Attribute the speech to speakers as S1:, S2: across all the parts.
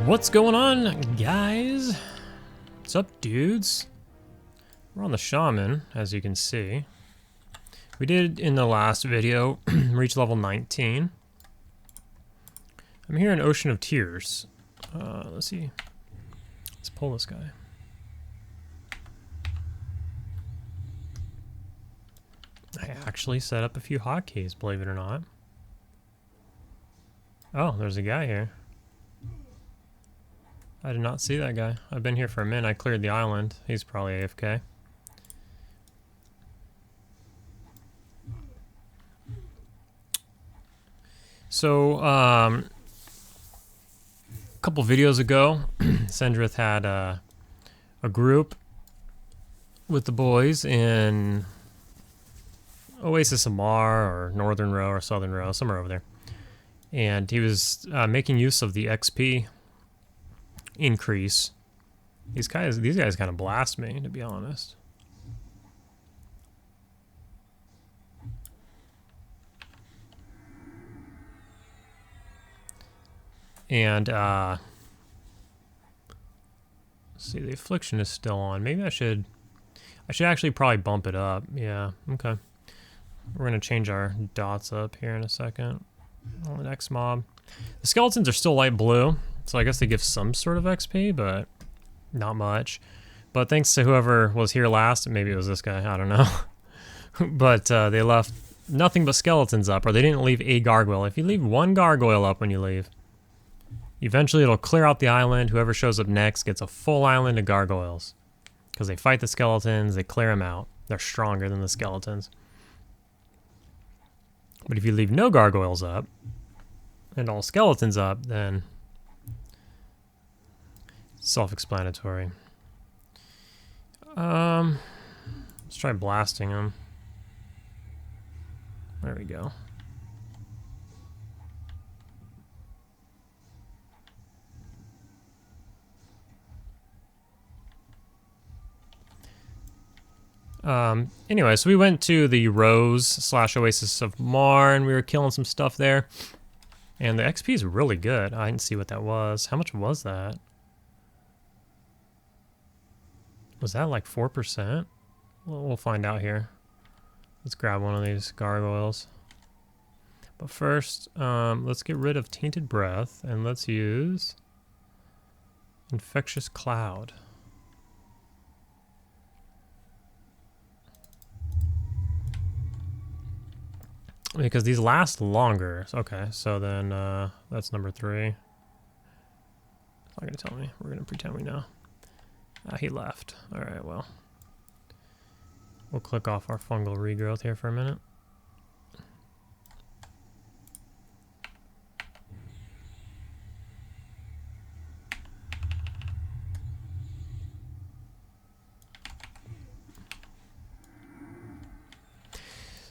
S1: What's going on, guys? What's up, dudes? We're on the Shaman, as you can see. We did, in the last video, reach level 19. I'm here in Ocean of Tears. Let's see. Let's pull this guy. I actually set up a few hotkeys, believe it or not. Oh, there's a guy here. I did not see that guy. I've been here for a minute. I cleared the island. He's probably AFK. So, a couple videos ago, Sendrith had a group with the boys in Oasis of Mar, or Northern Row, or Southern Row, somewhere over there. And he was making use of the XP increase. These guys kind of blast me, to be honest. And see, the affliction is still on. Maybe I should actually probably bump it up. Yeah, okay. We're gonna change our dots up here in a second on the next mob. The skeletons are still light blue, so I guess they give some sort of XP, but not much. But thanks to whoever was here last, maybe it was this guy, I don't know. But they left nothing but skeletons up, or they didn't leave a gargoyle. If you leave one gargoyle up when you leave, eventually it'll clear out the island. Whoever shows up next gets a full island of gargoyles. Because they fight the skeletons, they clear them out. They're stronger than the skeletons. But if you leave no gargoyles up, and all skeletons up, then self-explanatory. Let's try blasting them. There we go. Anyway, so we went to the Rose / Oasis of Mar, and we were killing some stuff there. And the XP is really good. I didn't see what that was. How much was that? Was that like 4%? We'll find out here. Let's grab one of these gargoyles. But first, let's get rid of Tainted Breath, and let's use Infectious Cloud. Because these last longer. Okay, so then that's number 3. It's not going to tell me. We're going to pretend we know. He left. Alright, well. We'll click off our fungal regrowth here for a minute.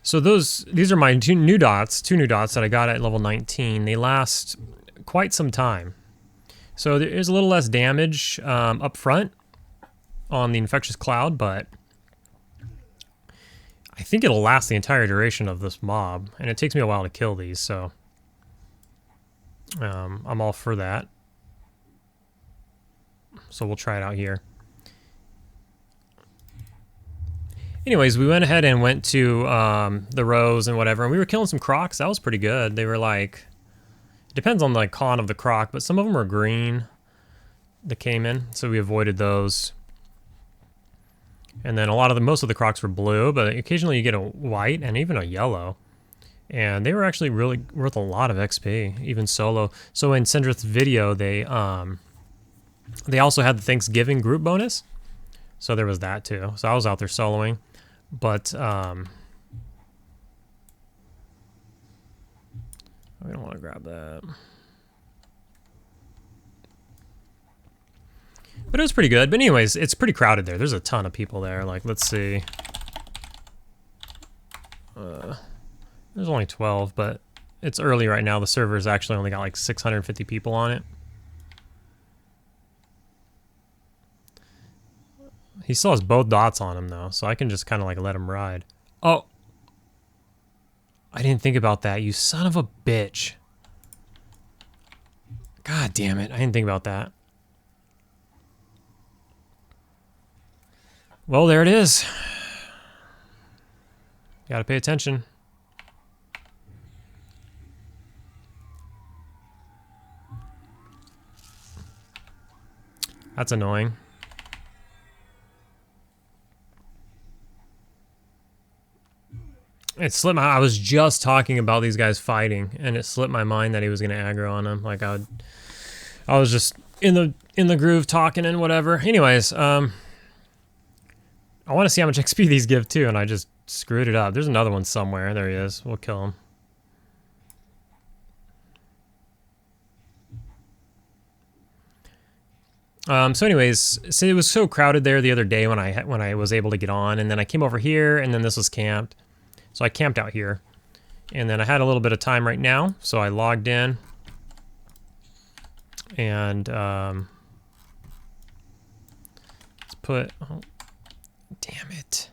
S1: So these are my two new dots that I got at level 19. They last quite some time. So there is a little less damage up front on the Infectious Cloud, but I think it'll last the entire duration of this mob, and it takes me a while to kill these, so I'm all for that. So we'll try it out here. Anyways, we went ahead and went to the Rose and whatever, and we were killing some crocs. That was pretty good. They were like, it depends on the con of the croc, but some of them were green that came in, so we avoided those. And then most of the crocs were blue, but occasionally you get a white and even a yellow. And they were actually really worth a lot of XP, even solo. So in Sendrith's video, they also had the Thanksgiving group bonus. So there was that too. So I was out there soloing. But we don't want to grab that. But it was pretty good. But anyways, it's pretty crowded there. There's a ton of people there. Like, let's see. There's only 12, but it's early right now. The server's actually only got like 650 people on it. He still has both dots on him, though, so I can just kind of like let him ride. Oh! I didn't think about that, you son of a bitch. God damn it. I didn't think about that. Well, there it is. Gotta pay attention. That's annoying. It slipped my... I was just talking about these guys fighting, and it slipped my mind that he was going to aggro on him. Like, I was just in the groove talking and whatever. Anyways, I want to see how much XP these give, too, and I just screwed it up. There's another one somewhere. There he is. We'll kill him. So anyways, so it was so crowded there the other day when I was able to get on, and then I came over here, and then this was camped. So I camped out here, and then I had a little bit of time right now, so I logged in, and let's put, oh, damn it.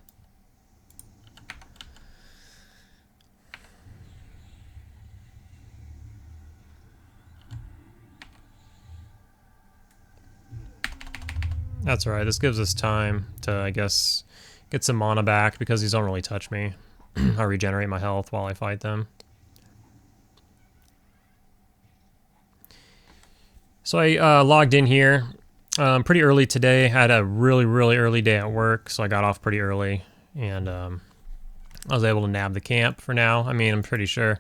S1: That's all right. This gives us time to, I guess, get some mana back because these don't really touch me. I regenerate my health while I fight them. So I logged in here pretty early today. I had a really, really early day at work, so I got off pretty early, and I was able to nab the camp for now. I mean, I'm pretty sure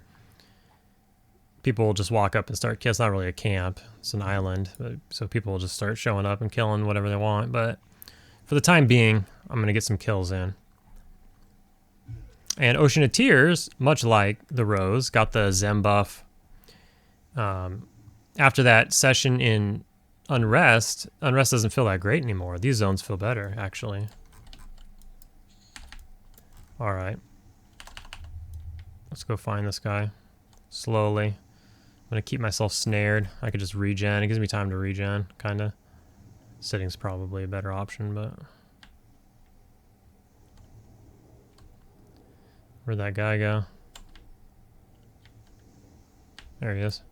S1: people will just walk up and start killing. It's not really a camp, it's an island, so people will just start showing up and killing whatever they want, but for the time being, I'm going to get some kills in. And Ocean of Tears, much like the Rose, got the Zem buff. After that session in Unrest doesn't feel that great anymore. These zones feel better, actually. Alright. Let's go find this guy. Slowly. I'm going to keep myself snared. I could just regen. It gives me time to regen, kind of. Sitting's probably a better option, but... Where'd that guy go? There he is.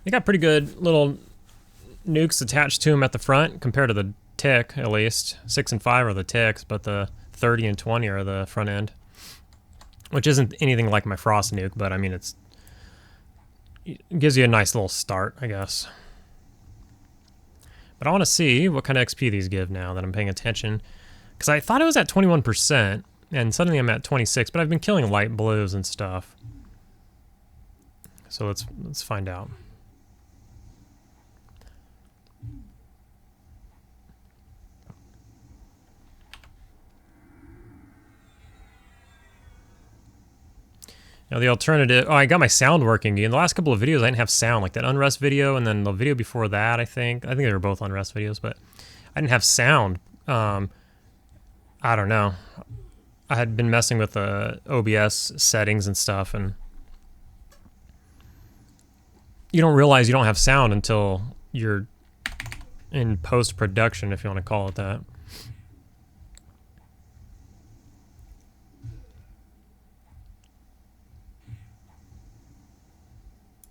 S1: They got pretty good little nukes attached to them at the front compared to the tick, at least. 6 and 5 are the ticks, but the 30 and 20 are the front end. Which isn't anything like my frost nuke, but I mean it gives you a nice little start, I guess. But I want to see what kind of XP these give now that I'm paying attention. Because I thought it was at 21%, and suddenly I'm at 26, but I've been killing light blues and stuff. So let's find out. Now the alternative, oh, I got my sound working. In the last couple of videos, I didn't have sound, like that Unrest video, and then the video before that, I think they were both Unrest videos, but I didn't have sound. I don't know. I had been messing with the OBS settings and stuff, and you don't realize you don't have sound until you're in post-production, if you want to call it that.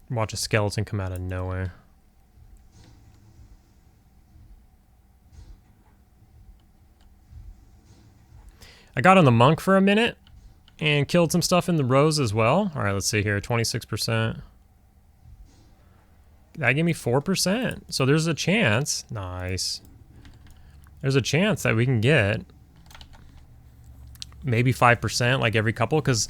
S1: Watch a skeleton come out of nowhere. I got on the monk for a minute and killed some stuff in the rose as well. All right, let's see here, 26%. That gave me 4%. So there's a chance, nice. There's a chance that we can get maybe 5% like every couple, because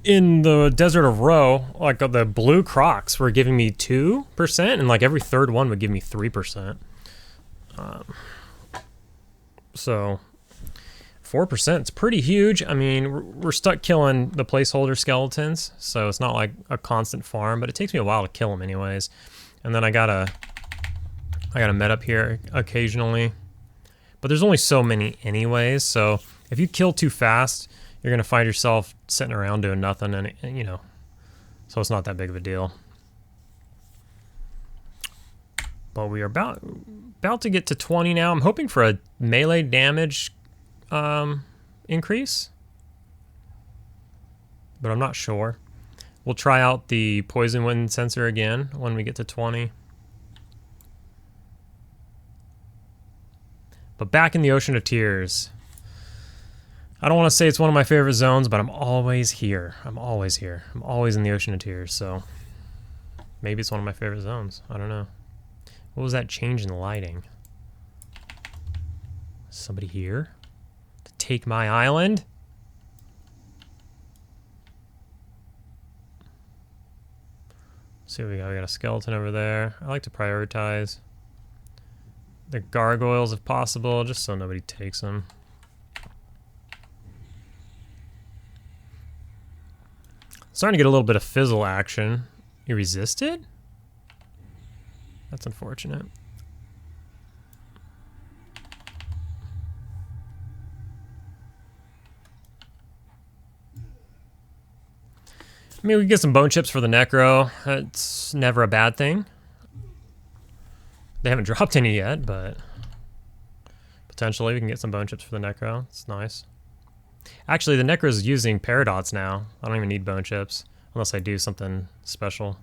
S1: in the Desert of Roe, like the blue crocs were giving me 2%, and like every third one would give me 3%. So 4% is pretty huge. I mean, we're stuck killing the placeholder skeletons, so it's not like a constant farm, but it takes me a while to kill them anyways. And then I gotta met up here occasionally, but there's only so many anyways. So if you kill too fast, you're gonna find yourself sitting around doing nothing, and you know, so it's not that big of a deal. But we are about to get to 20 now. I'm hoping for a melee damage increase, but I'm not sure. We'll try out the poison wind sensor again when we get to 20. But back in the Ocean of Tears. I don't want to say it's one of my favorite zones, but I'm always here. I'm always here. I'm always in the Ocean of Tears, so maybe it's one of my favorite zones. I don't know. What was that change in the lighting? Somebody here to take my island? Let's see what we got. We got a skeleton over there. I like to prioritize the gargoyles if possible, just so nobody takes them. Starting to get a little bit of fizzle action. You resisted? That's unfortunate. I mean, we can get some bone chips for the necro. It's never a bad thing. They haven't dropped any yet, but potentially we can get some bone chips for the necro. It's nice. Actually, the necro is using paradots now. I don't even need bone chips unless I do something special.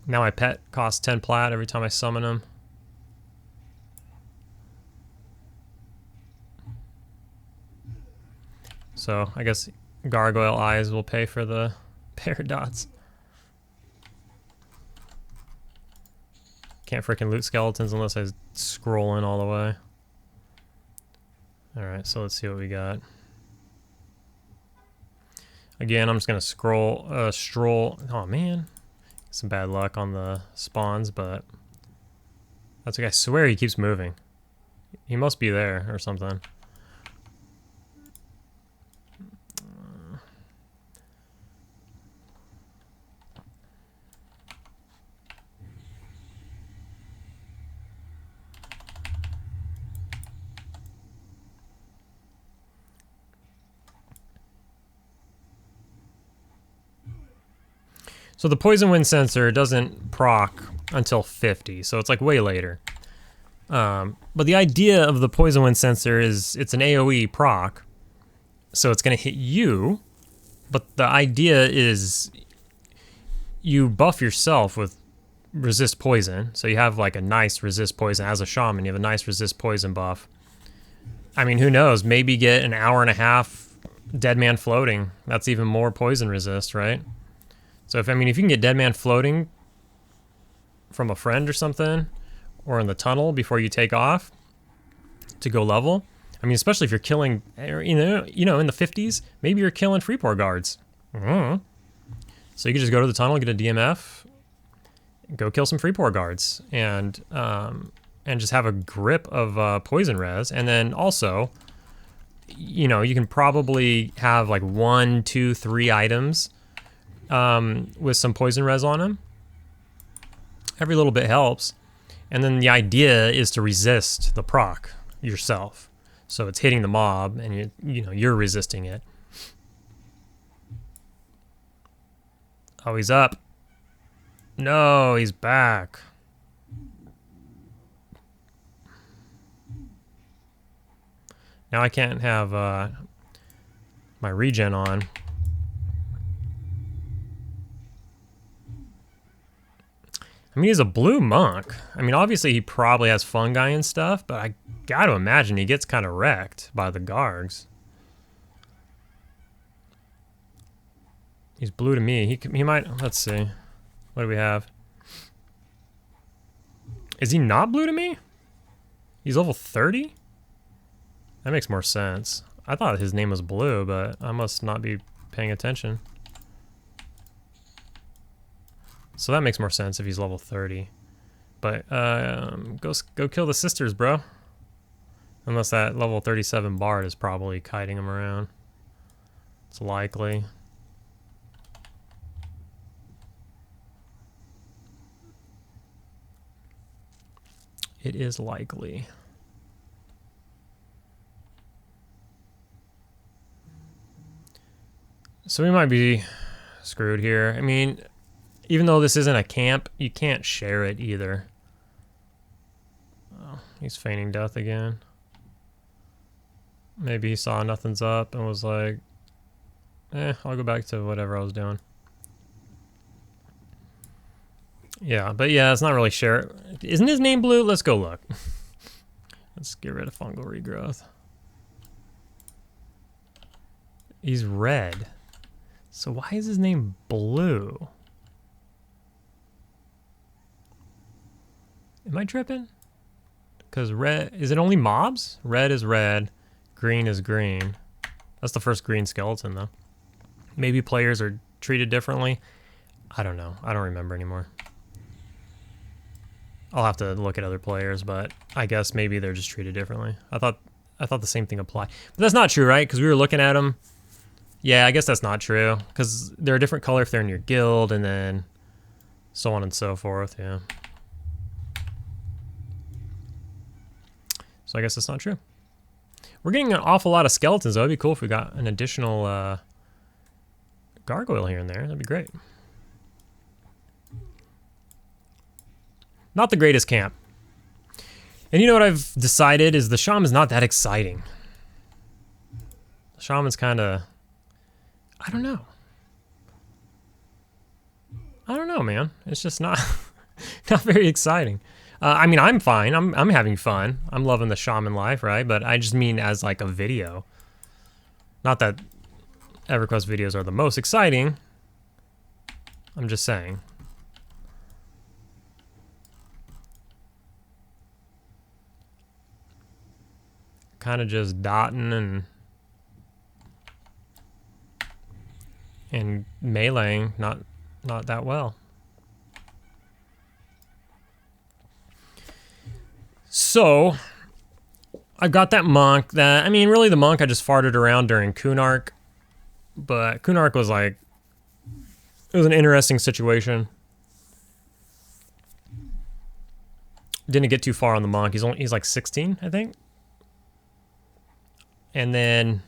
S1: Now my pet costs 10 plat every time I summon him. So I guess gargoyle eyes will pay for the paradots. Can't freaking loot skeletons unless I scroll in all the way. Alright, so let's see what we got. Again, I'm just gonna stroll. Oh man, some bad luck on the spawns, but that's okay. I swear he keeps moving. He must be there or something. So the poison wind sensor doesn't proc until 50, so it's like way later. But the idea of the poison wind sensor is it's an AoE proc, so it's going to hit you, but the idea is you buff yourself with resist poison, so you have like a nice resist poison. As a shaman, you have a nice resist poison buff. I mean, who knows, maybe get an hour and a half dead man floating. That's even more poison resist, right? So if you can get dead man floating from a friend or something, or in the tunnel before you take off to go level, I mean, especially if you're killing, in the 50s, maybe you're killing Freeport guards. So you can just go to the tunnel, get a DMF, go kill some Freeport guards, and just have a grip of poison res, and then also, you can probably have like 1, 2, 3 items with some poison res on them. Every little bit helps. And then the idea is to resist the proc yourself. So it's hitting the mob and you're resisting it. Oh, he's up. No, he's back. Now I can't have my regen on. I mean, he's a blue monk. I mean, obviously he probably has fungi and stuff, but I gotta imagine he gets kind of wrecked by the Gargs. He's blue to me. He might, let's see. What do we have? Is he not blue to me? He's level 30? That makes more sense. I thought his name was blue, but I must not be paying attention. So that makes more sense if he's level 30. But go kill the sisters, bro. Unless that level 37 bard is probably kiting him around. It's likely. It is likely. So we might be screwed here. I mean, even though this isn't a camp, you can't share it either. Oh, he's feigning death again. Maybe he saw nothing's up and was like, I'll go back to whatever I was doing. Yeah, but yeah, it's not really share. Isn't his name blue? Let's go look. Let's get rid of fungal regrowth. He's red. So why is his name blue? Am I tripping? Because red, is it only mobs? Red is red, green is green. That's the first green skeleton though. Maybe players are treated differently. I don't know. I don't remember anymore. I'll have to look at other players, but I guess maybe they're just treated differently. I thought the same thing applied. But that's not true, right? Because we were looking at them. Yeah, I guess that's not true. Because they're a different color if they're in your guild, and then so on and so forth, yeah. So I guess that's not true. We're getting an awful lot of skeletons, though. It'd be cool if we got an additional gargoyle here and there. That'd be great. Not the greatest camp. And you know what I've decided is the Shaman's not that exciting. The Shaman's kind of... I don't know. I don't know, man. It's just not not very exciting. I mean, I'm fine. I'm having fun. I'm loving the Shaman life, right? But I just mean as like a video. Not that EverQuest videos are the most exciting. I'm just saying. Kind of just dotting and meleeing not that well. So I got that monk that, I mean, really the monk I just farted around during Kunark, but Kunark was like, it was an interesting situation. Didn't get too far on the monk. He's like 16, I think. And then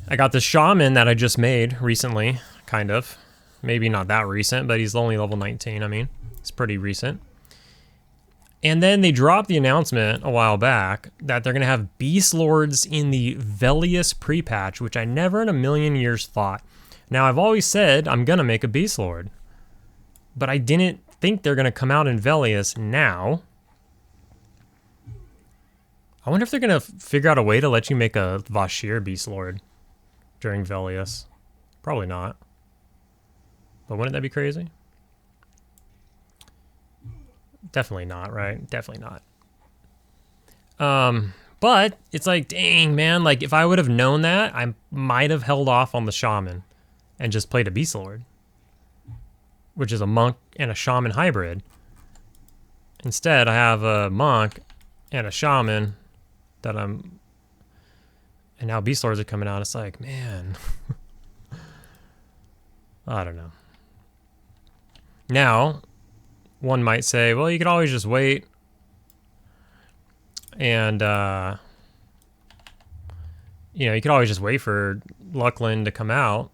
S1: I got the Shaman that I just made recently, kind of. Maybe not that recent, but he's only level 19, I mean. It's pretty recent. And then they dropped the announcement a while back that they're going to have Beastlords in the Velius pre-patch, which I never in a million years thought. Now, I've always said I'm going to make a Beastlord, but I didn't think they're going to come out in Velius now. I wonder if they're going to figure out a way to let you make a Vashir Beastlord during Velius. Probably not. But wouldn't that be crazy? Definitely not, right? Definitely not. But it's like, dang, man. Like, if I would have known that, I might have held off on the Shaman and just played a Beastlord, which is a monk and a Shaman hybrid. Instead, I have a monk and a Shaman that I'm... And now Beastlords are coming out. It's like, man. I don't know. Now, one might say, well, you could always just wait and, you know, you could always just wait for Lucklin to come out.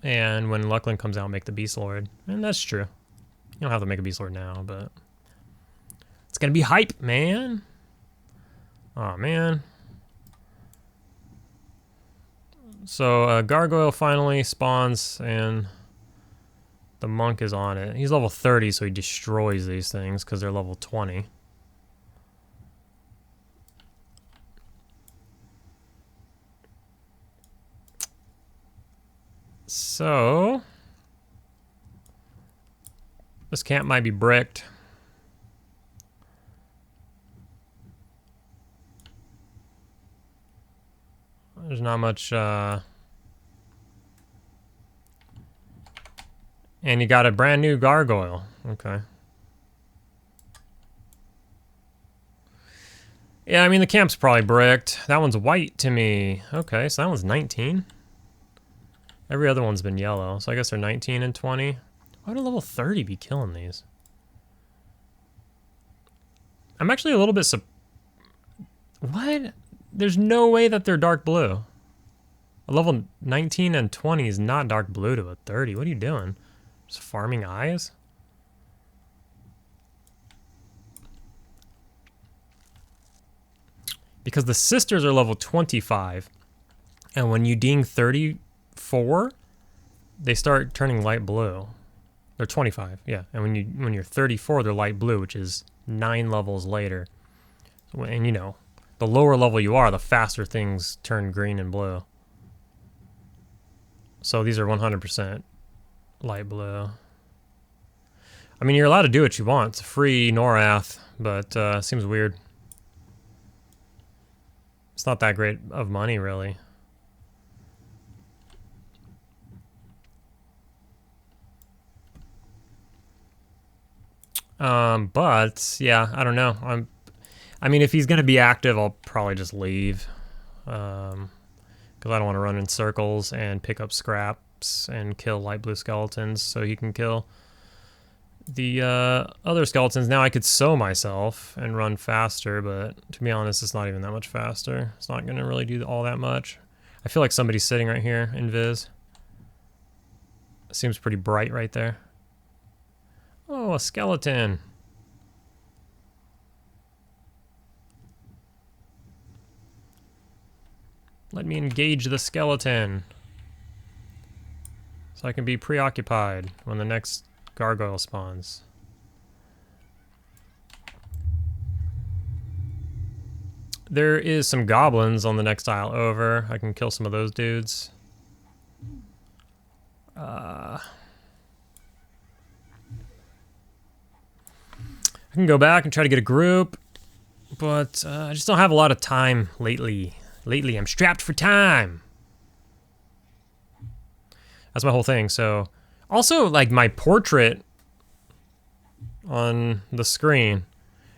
S1: And when Lucklin comes out, make the Beastlord. And that's true. You don't have to make a Beastlord now, but it's going to be hype, man. Oh, man. So, Gargoyle finally spawns, and the monk is on it. He's level 30, so he destroys these things because they're level 20. So, this camp might be bricked. There's not much, and you got a brand new gargoyle. Okay. Yeah, I mean, the camp's probably bricked. That one's white to me. Okay, so that one's 19. Every other one's been yellow, so I guess they're 19 and 20. Why would a level 30 be killing these? I'm actually a little bit what? There's no way that they're dark blue. A level 19 and 20 is not dark blue to a 30. What are you doing? Just farming eyes? Because the sisters are level 25. And when you ding 34, they start turning light blue. They're 25, yeah. And when you're 34, they're light blue, which is 9 levels later. And you know, the lower level you are, the faster things turn green and blue. So these are 100% light blue. I mean, you're allowed to do what you want. It's a free Norath, but seems weird. It's not that great of money, really. But yeah, I don't know. I mean, if he's gonna be active, I'll probably just leave. Because I don't want to run in circles and pick up scraps and kill light blue skeletons so he can kill the other skeletons. Now I could sow myself and run faster, but to be honest, it's not even that much faster. It's not going to really do all that much. I feel like somebody's sitting right here in Viz. It seems pretty bright right there. Oh, a skeleton. Let me engage the skeleton so I can be preoccupied when the next gargoyle spawns. There is some goblins on the next tile over. I can kill some of those dudes. I can go back and try to get a group, but I just don't have a lot of time lately. Lately, I'm strapped for time. That's my whole thing. So, also, like, my portrait on the screen,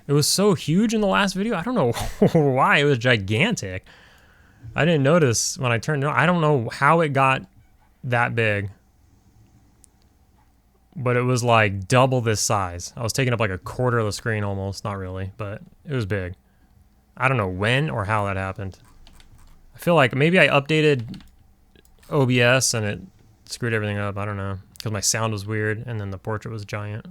S1: it was so huge in the last video. I don't know why. It was gigantic. I didn't notice when I turned it on. I don't know how it got that big. But it was like double this size. I was taking up like a quarter of the screen almost. Not really, but it was big. I don't know when or how that happened. I feel like maybe I updated OBS and it screwed everything up. I don't know. Because my sound was weird and then the portrait was giant.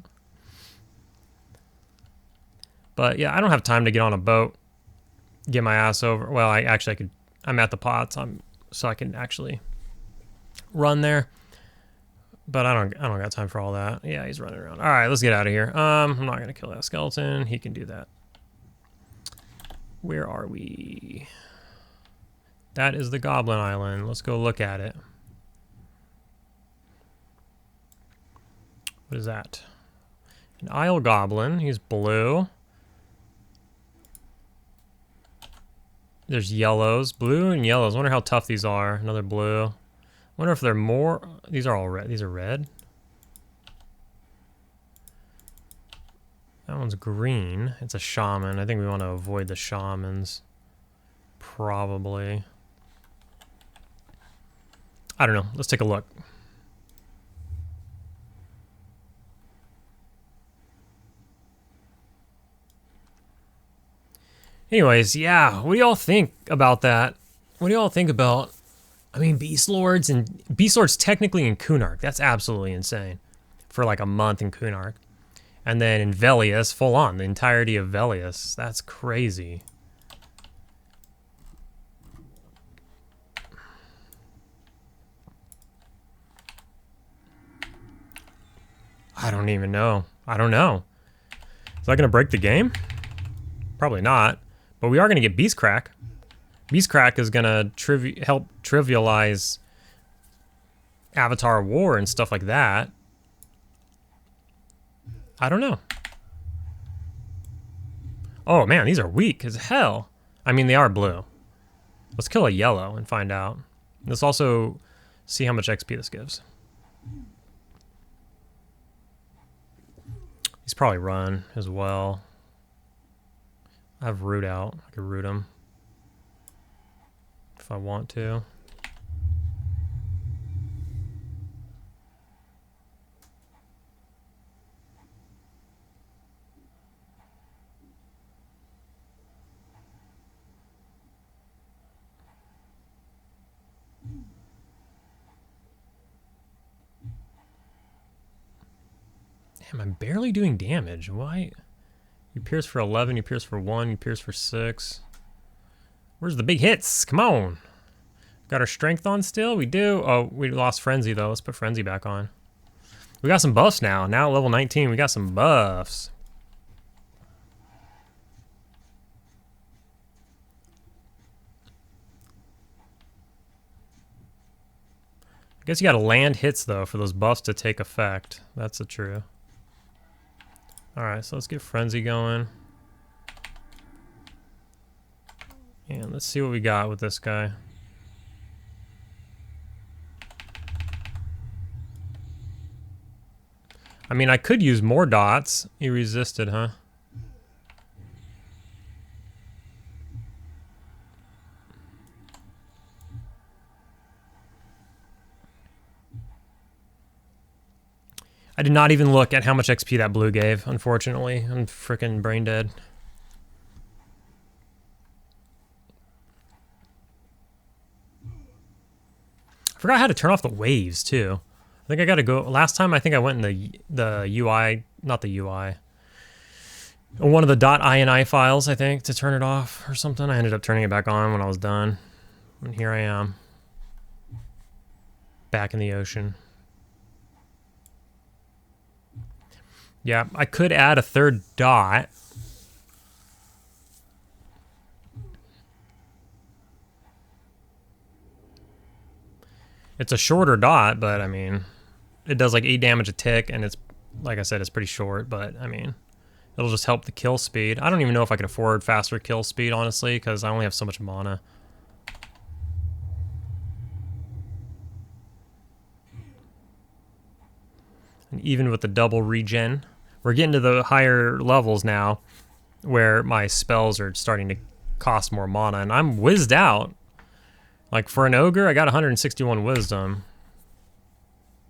S1: But yeah, I don't have time to get on a boat, get my ass over. Well, I could. I'm at the pots, so I can actually run there. But I don't got time for all that. Yeah, he's running around. All right, let's get out of here. I'm not gonna kill that skeleton. He can do that. Where are we? That is the Goblin Island. Let's go look at it. What is that? An Isle Goblin. He's blue. There's yellows. Blue and yellows. I wonder how tough these are. Another blue. I wonder if they're more... These are all red. These are red. That one's green. It's a shaman. I think we want to avoid the shamans. Probably. I don't know. Let's take a look. Anyways, yeah. What do y'all think about that? What do y'all think about... I mean, Beastlords and... Beastlord's technically in Kunark. That's absolutely insane. For like a month in Kunark. And then in Velius, full on. The entirety of Velius. That's crazy. I don't even know. I don't know. Is that going to break the game? Probably not. But we are going to get Beast Crack. Beast Crack is going to help trivialize Avatar War and stuff like that. I don't know. Oh man, these are weak as hell. I mean, they are blue. Let's kill a yellow and find out. Let's also see how much XP this gives. He's probably run as well. I have root out. I could root him if I want to. Damn, I'm barely doing damage. Why? You pierce for 11, you pierce for 1, you pierce for 6. Where's the big hits? Come on. Got our strength on still? We do. Oh, we lost Frenzy, though. Let's put Frenzy back on. We got some buffs now. Now at level 19, we got some buffs. I guess you gotta land hits, though, for those buffs to take effect. That's the true. Alright, so let's get Frenzy going. And let's see what we got with this guy. I mean, I could use more dots. He resisted, huh? I did not even look at how much XP that blue gave, unfortunately. I'm freaking brain dead. I forgot how to turn off the waves, too. I think I gotta go. Last time, I think I went in the UI, not the UI. One of the .ini files, I think, to turn it off or something. I ended up turning it back on when I was done. And here I am. Back in the ocean. Yeah, I could add a third dot. It's a shorter dot, but I mean, it does like 8 damage a tick, and it's, like I said, it's pretty short, but I mean, it'll just help the kill speed. I don't even know if I could afford faster kill speed, honestly, because I only have so much mana. And even with the double regen, we're getting to the higher levels now where my spells are starting to cost more mana, and I'm whizzed out. Like, for an ogre, I got 161 wisdom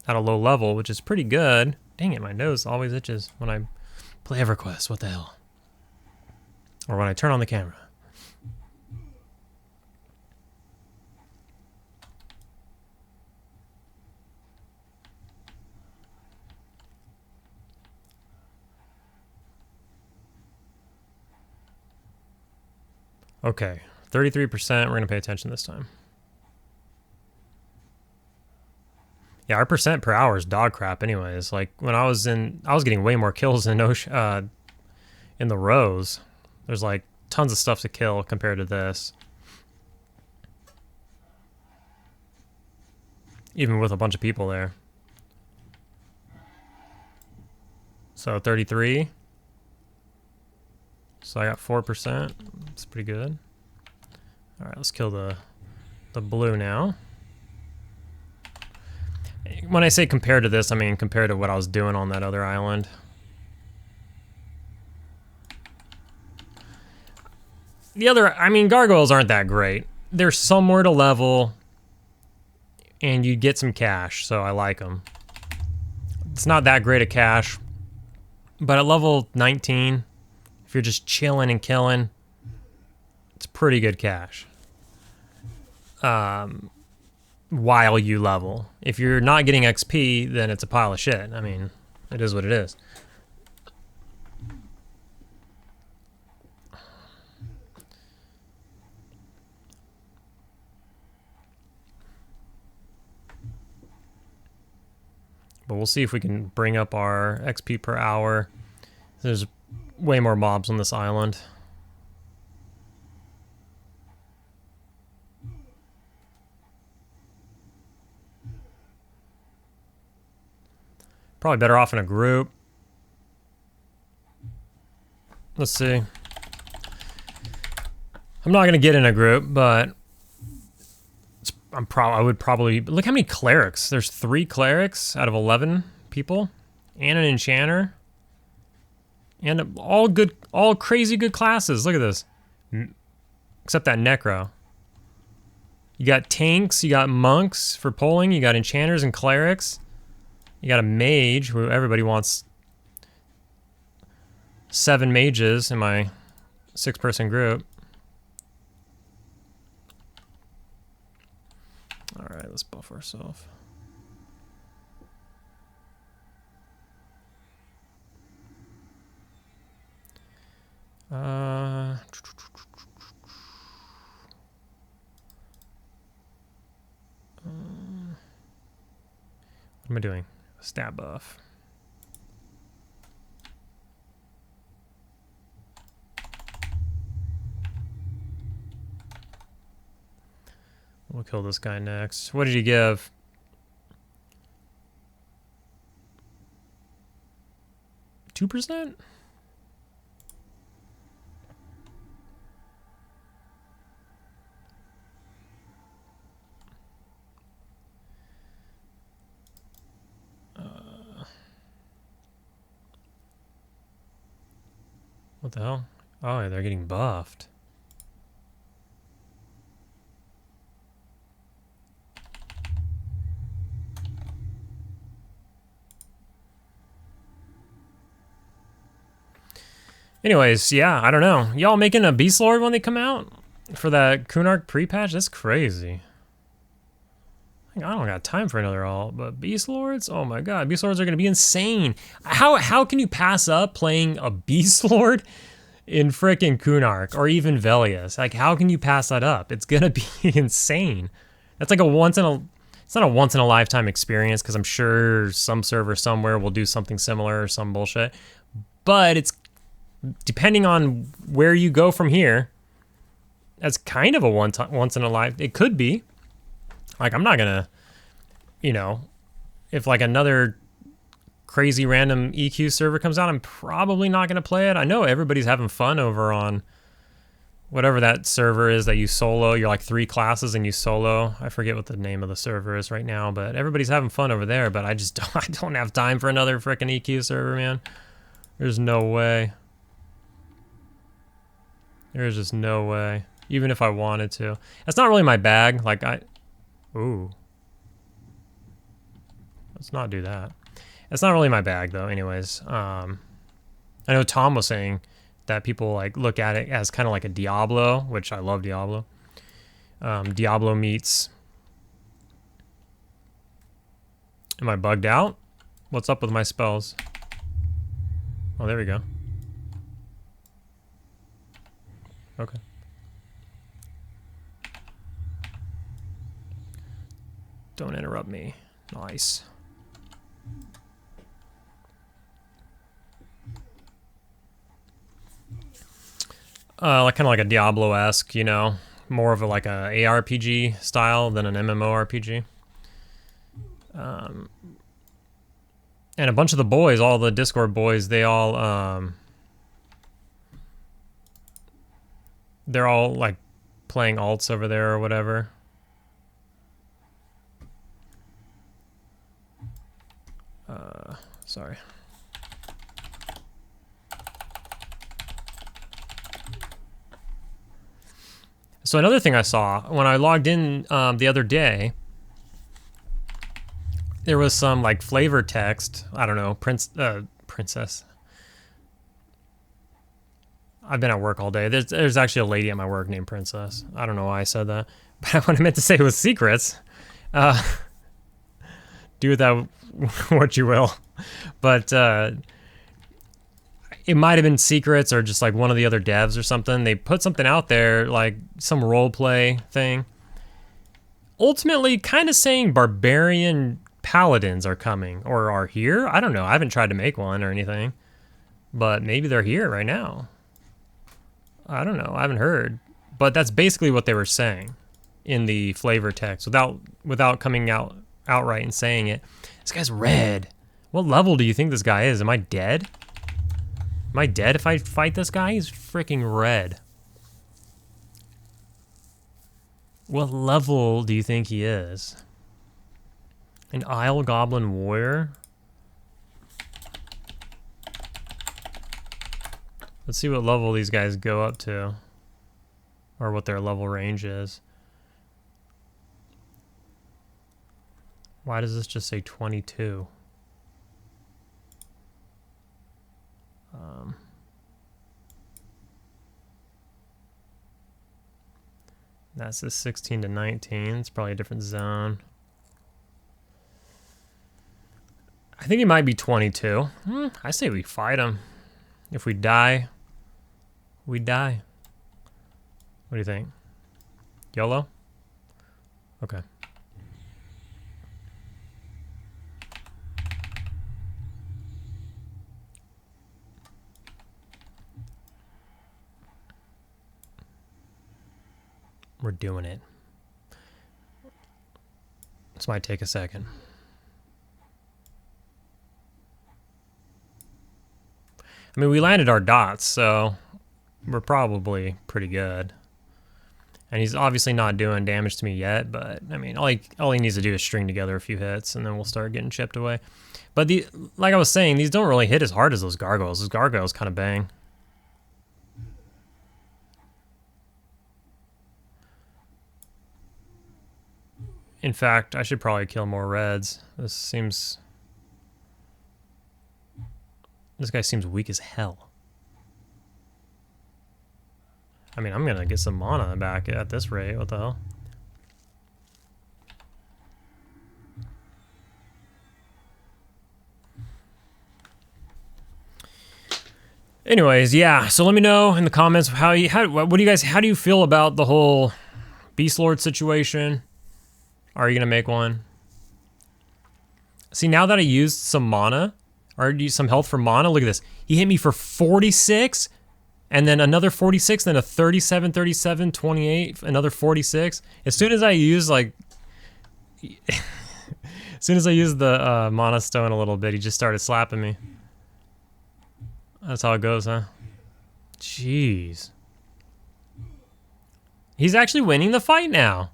S1: at a low level, which is pretty good. Dang it, my nose always itches when I play EverQuest. What the hell? Or when I turn on the camera. Okay, 33%. We're going to pay attention this time. Yeah, our percent per hour is dog crap anyways. Like, when I was getting way more kills in the rows. There's like tons of stuff to kill compared to this. Even with a bunch of people there. So 33. So I got 4%. That's pretty good. All right, let's kill the blue now. When I say compared to this, I mean compared to what I was doing on that other island. The other, I mean, gargoyles aren't that great. They're somewhere to level, and you get some cash, so I like them. It's not that great a cash, but at level 19, if you're just chilling and killing, it's pretty good cash. While you level. If you're not getting XP, then it's a pile of shit. I mean, it is what it is. But we'll see if we can bring up our XP per hour. There's way more mobs on this island. Probably better off in a group. Let's see. I'm not gonna get in a group, but I would probably look how many clerics. There's 3 clerics out of 11 people, and an enchanter, and all crazy good classes. Look at this, except that necro. You got tanks, you got monks for pulling, you got enchanters and clerics. You got a mage, who everybody wants 7 mages in my 6-person group. Alright, let's buff ourselves. What am I doing? Stab buff. We'll kill this guy next. What did he give? %? What the hell? Oh, they're getting buffed. Anyways, yeah, I don't know. Y'all making a Beastlord when they come out? For that Kunark pre-patch? That's crazy. I don't got time for another alt, but Beastlords? Oh my god, Beastlords are gonna be insane. How can you pass up playing a Beastlord in frickin' Kunark or even Velius? Like, how can you pass that up? It's gonna be insane. That's like it's not a once in a lifetime experience, because I'm sure some server somewhere will do something similar or some bullshit. But it's depending on where you go from here, that's kind of a once in a life. It could be. Like, I'm not gonna, you know, if like another crazy random EQ server comes out, I'm probably not gonna play it. I know everybody's having fun over on whatever that server is that you solo. You're like 3 classes and you solo. I forget what the name of the server is right now, but everybody's having fun over there. But I don't have time for another freaking EQ server, man. There's no way. There's just no way. Even if I wanted to. That's not really my bag. Like, ooh. Let's not do that. That's not really my bag, though, anyways. I know Tom was saying that people, like, look at it as kind of like a Diablo, which I love Diablo. Diablo meets... Am I bugged out? What's up with my spells? Oh, there we go. Okay. Don't interrupt me. Nice. Like kind of like a Diablo-esque, you know, more of a like a ARPG style than an MMORPG. And a bunch of the boys, all the Discord boys, they all they're all like playing alts over there or whatever. Sorry. So another thing I saw when I logged in the other day, there was some like flavor text. I don't know, princess. I've been at work all day. There's actually a lady at my work named Princess. I don't know why I said that, but what I meant to say was secrets. Do with that what you will. But it might have been secrets or just like one of the other devs or something. They put something out there, like some role play thing. Ultimately, kind of saying barbarian paladins are coming or are here. I don't know. I haven't tried to make one or anything, but maybe they're here right now. I don't know. I haven't heard, but that's basically what they were saying in the flavor text without coming out outright and saying it. This guy's red. What level do you think this guy is? Am I dead? Am I dead if I fight this guy? He's freaking red. What level do you think he is? An Isle Goblin Warrior? Let's see what level these guys go up to. Or what their level range is. Why does this just say 22? That's the 16 to 19. It's probably a different zone. I think he might be 22. I say we fight him. If we die, We die. What do you think? YOLO? Okay. We're doing it. This might take a second. I mean, we landed our dots, so we're probably pretty good. And he's obviously not doing damage to me yet, but I mean, all he needs to do is string together a few hits, and then we'll start getting chipped away. But like I was saying, these don't really hit as hard as those gargoyles. Those gargoyles kind of bang. In fact, I should probably kill more reds. This guy seems weak as hell. I mean, I'm gonna get some mana back at this rate. What the hell? Anyways, yeah. So let me know in the comments how do you feel about the whole Beastlord situation? Are you gonna make one? See, now that I used some mana, or used some health for mana, look at this. He hit me for 46, and then another 46, then a 37, 37, 28, another 46. As soon as I use like, as soon as I used the mana stone a little bit, he just started slapping me. That's how it goes, huh? Jeez. He's actually winning the fight now.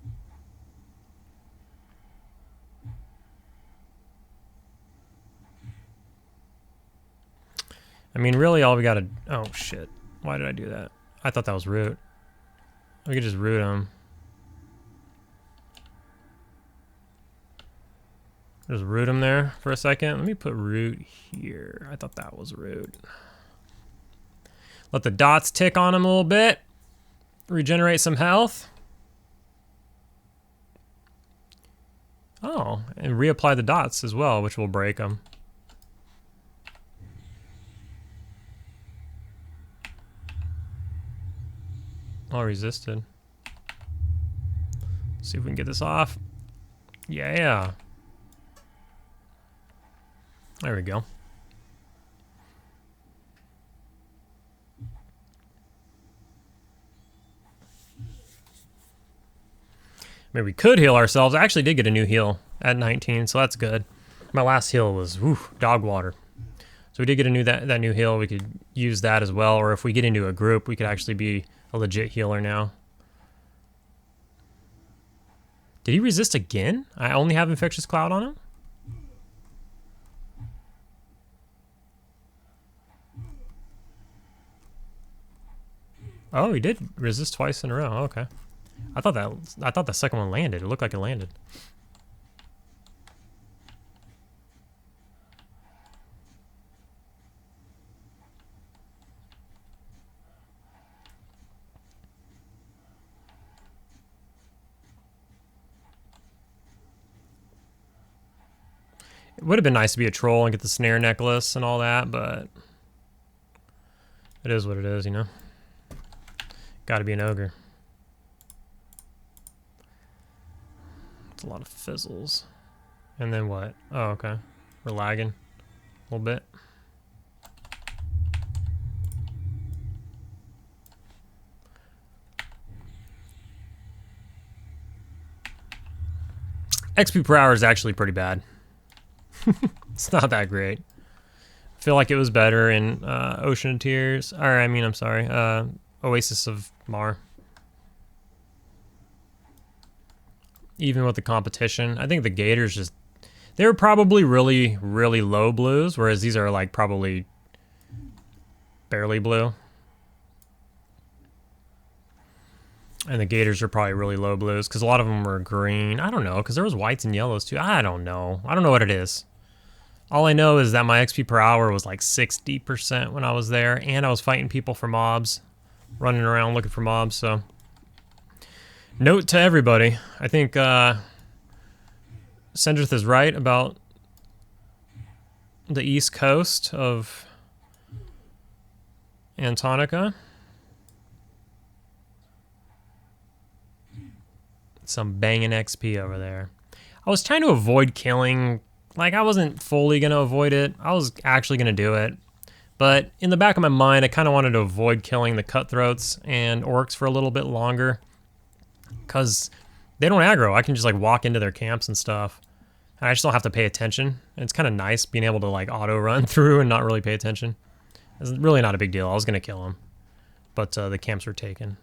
S1: I mean, really all we gotta... Oh, shit. Why did I do that? I thought that was root. We could just root him. Just root him there for a second. Let me put root here. I thought that was root. Let the dots tick on him a little bit. Regenerate some health. Oh, and reapply the dots as well, which will break them. Oh, resisted. See if we can get this off. Yeah. There we go. I mean, we could heal ourselves. I actually did get a new heal at 19, so that's good. My last heal was dog water. So we did get a that new heal. We could use that as well, or if we get into a group, we could actually be a legit healer now. Did he resist again? I only have Infectious Cloud on him? Oh, he did resist twice in a row. Okay. I thought the second one landed. It looked like it landed. It would have been nice to be a troll and get the snare necklace and all that, but it is what it is, you know? Gotta be an ogre. It's a lot of fizzles. And then what? Oh, okay. We're lagging a little bit. XP per hour is actually pretty bad. It's not that great. I feel like it was better in Ocean of Tears. Or, I'm sorry. Oasis of Mar. Even with the competition. I think the Gators just... They were probably really, really low blues, whereas these are like probably barely blue. And the Gators are probably really low blues, because a lot of them were green. I don't know, because there was whites and yellows too. I don't know. I don't know what it is. All I know is that my XP per hour was like 60% when I was there, and I was fighting people for mobs. Running around looking for mobs, so... Note to everybody, I think Sendrith is right about the east coast of Antonica. some banging XP over there. I was trying to avoid killing. Like, I wasn't fully going to avoid it. I was actually going to do it. But in the back of my mind, I kind of wanted to avoid killing the cutthroats and orcs for a little bit longer. Because they don't aggro. I can just, like, walk into their camps and stuff. And I just don't have to pay attention. And it's kind of nice being able to, like, auto-run through and not really pay attention. It's really not a big deal. I was going to kill them. But the camps were taken.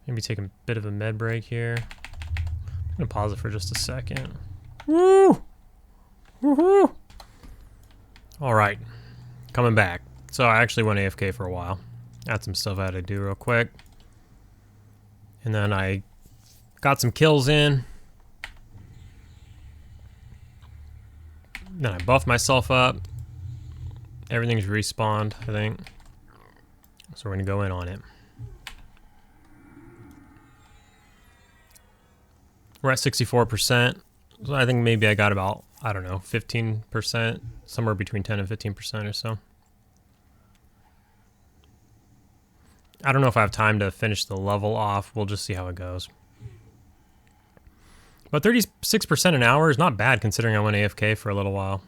S1: Maybe take a bit of a med break here. I'm gonna pause it for just a second. Woo! Woohoo! All right, coming back. So I actually went AFK for a while. Had some stuff I had to do real quick. And then I got some kills in. Then I buffed myself up. Everything's respawned, I think. So we're gonna go in on it. We're at 64%. So I think maybe I got about, I don't know, 15%, somewhere between 10 and 15% or so. I don't know if I have time to finish the level off. We'll just see how it goes. But 36% an hour is not bad considering I went AFK for a little while.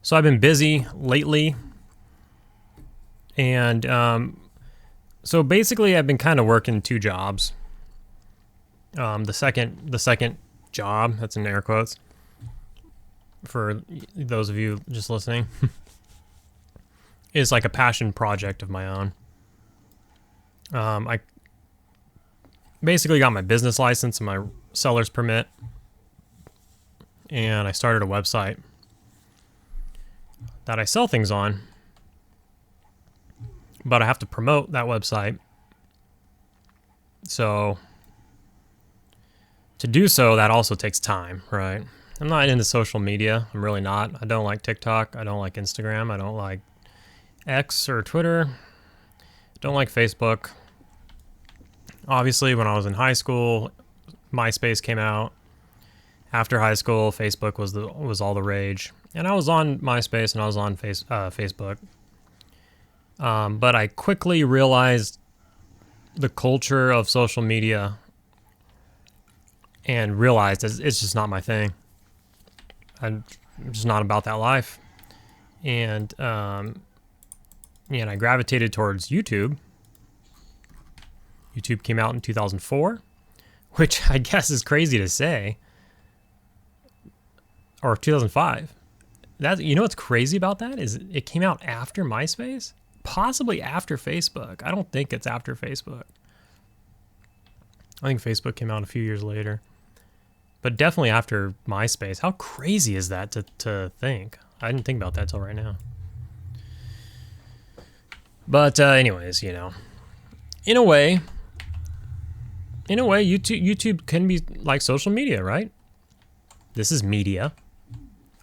S1: So I've been busy lately, and so basically I've been kind of working 2 jobs. The second job, that's in air quotes, for those of you just listening, is like a passion project of my own. I basically got my business license and my seller's permit, and I started a website that I sell things on, but I have to promote that website. So to do so, that also takes time, right? I'm not into social media. I'm really not. I don't like TikTok. I don't like Instagram. I don't like X or Twitter. I don't like Facebook. Obviously, when I was in high school, MySpace came out. After high school, Facebook was all the rage. And I was on MySpace and I was on Facebook. But I quickly realized the culture of social media and realized it's just not my thing. I'm just not about that life. And I gravitated towards YouTube. YouTube came out in 2004, which I guess is crazy to say. Or 2005. You know what's crazy about that is it came out after MySpace, possibly after Facebook. I don't think it's after Facebook. I think Facebook came out a few years later, but definitely after MySpace. How crazy is that to think? I didn't think about that till right now. But anyways, you know, in a way, YouTube can be like social media, right? This is media.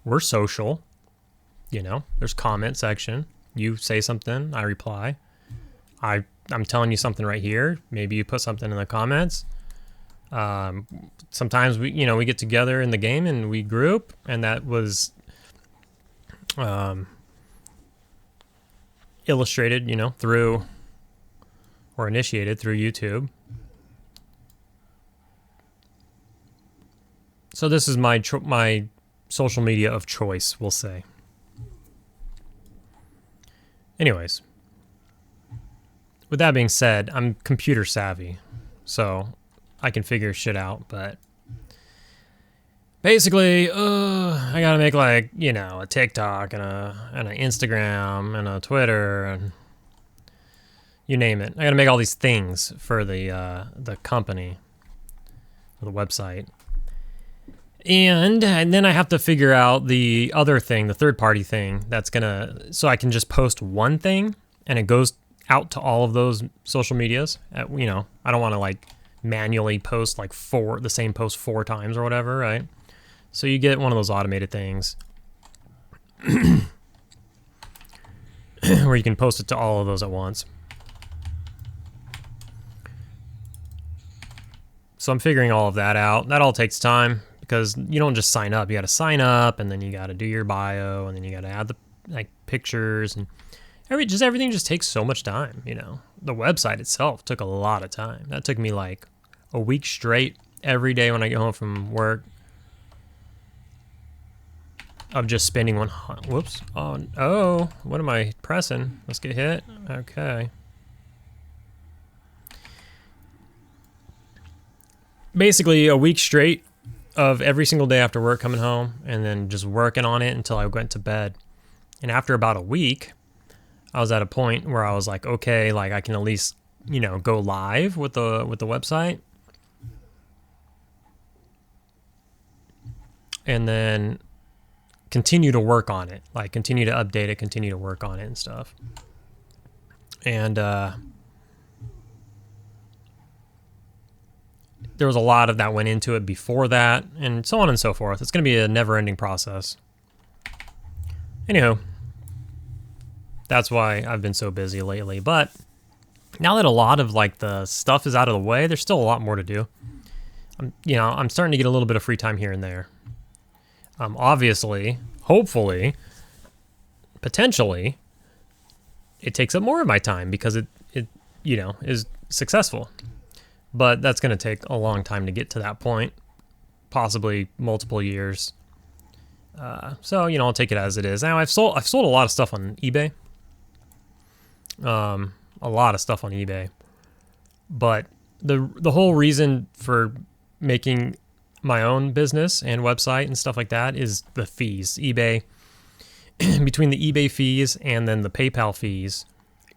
S1: We're social, you know, there's comment section. You say something, I reply. I'm telling you something right here. Maybe you put something in the comments. Sometimes we get together in the game and we group, and that was illustrated, through or initiated through YouTube. So this is my social media of choice, we'll say. Anyways, with that being said, I'm computer savvy, so I can figure shit out, but basically, I gotta make like, a TikTok and an Instagram and a Twitter and you name it. I gotta make all these things for the company, or the website. And then I have to figure out the other thing, the third-party thing so I can just post one thing and it goes out to all of those social medias. I don't want to like manually post like the same post 4 times or whatever, right? So you get one of those automated things where you can post it to all of those at once. So I'm figuring all of that out. That all takes time because you don't just sign up. You got to sign up, and then you got to do your bio, and then you got to add the like pictures, and everything just takes so much time. You know, the website itself took a lot of time. That took me like a week straight every day when I get home from work of just spending one. Whoops! Oh, what am I pressing? Let's get hit. Okay. Basically a week straight of every single day after work coming home and then just working on it until I went to bed. And after about a week, I was at a point where I was like, okay, like I can at least, you know, go live with the website. And then continue to work on it, like continue to update it, continue to work on it and stuff. And there was a lot of that went into it before that, and so on and so forth. It's going to be a never-ending process. Anywho, that's why I've been so busy lately. But now that a lot of like the stuff is out of the way, there's still a lot more to do. I'm starting to get a little bit of free time here and there. Obviously, hopefully, potentially, it takes up more of my time because it is successful. But that's going to take a long time to get to that point, possibly multiple years. So, I'll take it as it is. Now, I've sold a lot of stuff on eBay. A lot of stuff on eBay. But the whole reason for making my own business and website and stuff like that is the fees. eBay, between the eBay fees and then the PayPal fees,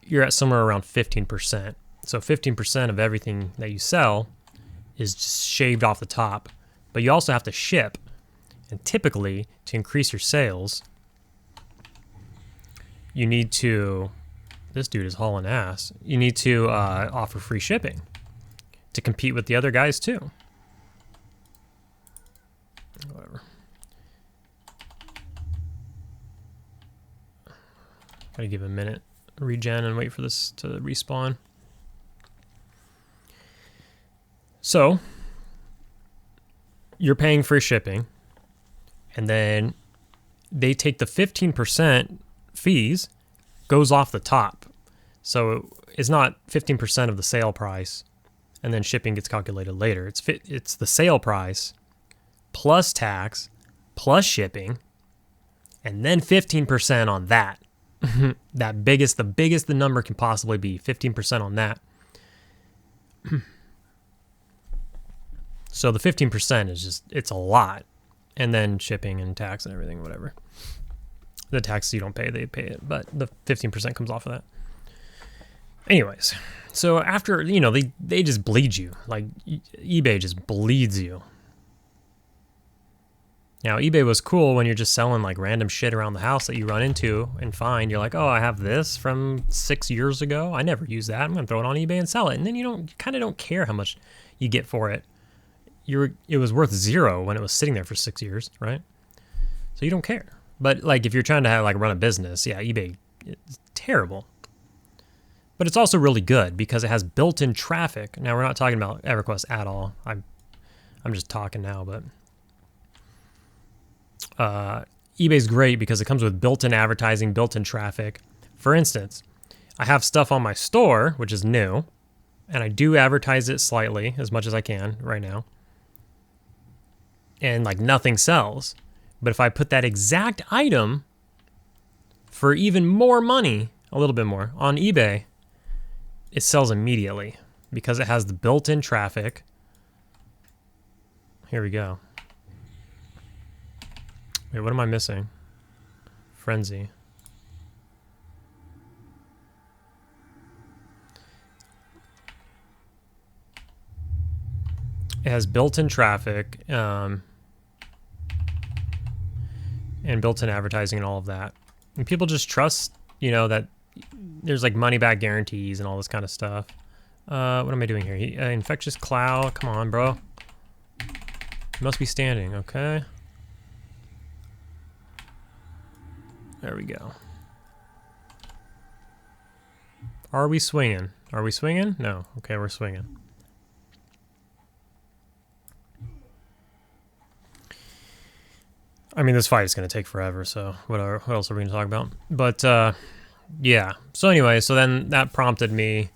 S1: you're at somewhere around 15%. So 15% of everything that you sell is just shaved off the top. But you also have to ship. And typically, to increase your sales, you need to... This dude is hauling ass. You need to offer free shipping to compete with the other guys too. Whatever. Gotta give it a minute. Regen and wait for this to respawn. So, you're paying free shipping, and then they take the 15% fees, goes off the top. So it's not 15% of the sale price, and then shipping gets calculated later. It's the sale price, plus tax, plus shipping, and then 15% on that. The biggest the number can possibly be, 15% on that. So the 15% is just, it's a lot. And then shipping and tax and everything, whatever. The tax you don't pay, they pay it. But the 15% comes off of that. Anyways, so after, they just bleed you. Like, eBay just bleeds you. Now, eBay was cool when you're just selling like random shit around the house that you run into and find. You're like, oh, I have this from 6 years ago. I never use that. I'm going to throw it on eBay and sell it. And then you kind of don't care how much you get for it. It was worth $0 when it was sitting there for 6 years, right? So you don't care. But like if you're trying to run a business, yeah, eBay is terrible. But it's also really good because it has built-in traffic. Now we're not talking about EverQuest at all. I'm just talking now, but eBay's great because it comes with built-in advertising, built-in traffic. For instance, I have stuff on my store, which is new, and I do advertise it slightly as much as I can right now. And like nothing sells. But if I put that exact item for even more money, a little bit more, on eBay, it sells immediately because it has the built-in traffic. Here we go. Wait, what am I missing? Frenzy. It has built-in traffic and built-in advertising and all of that. And people just trust, that there's like money-back guarantees and all this kind of stuff. What am I doing here? Infectious cloud. Come on, bro. He must be standing. Okay. There we go. Are we swinging? Are we swinging? No. Okay, we're swinging. I mean, this fight is going to take forever, so whatever. What else are we going to talk about? But, yeah. So anyway, so then that prompted me.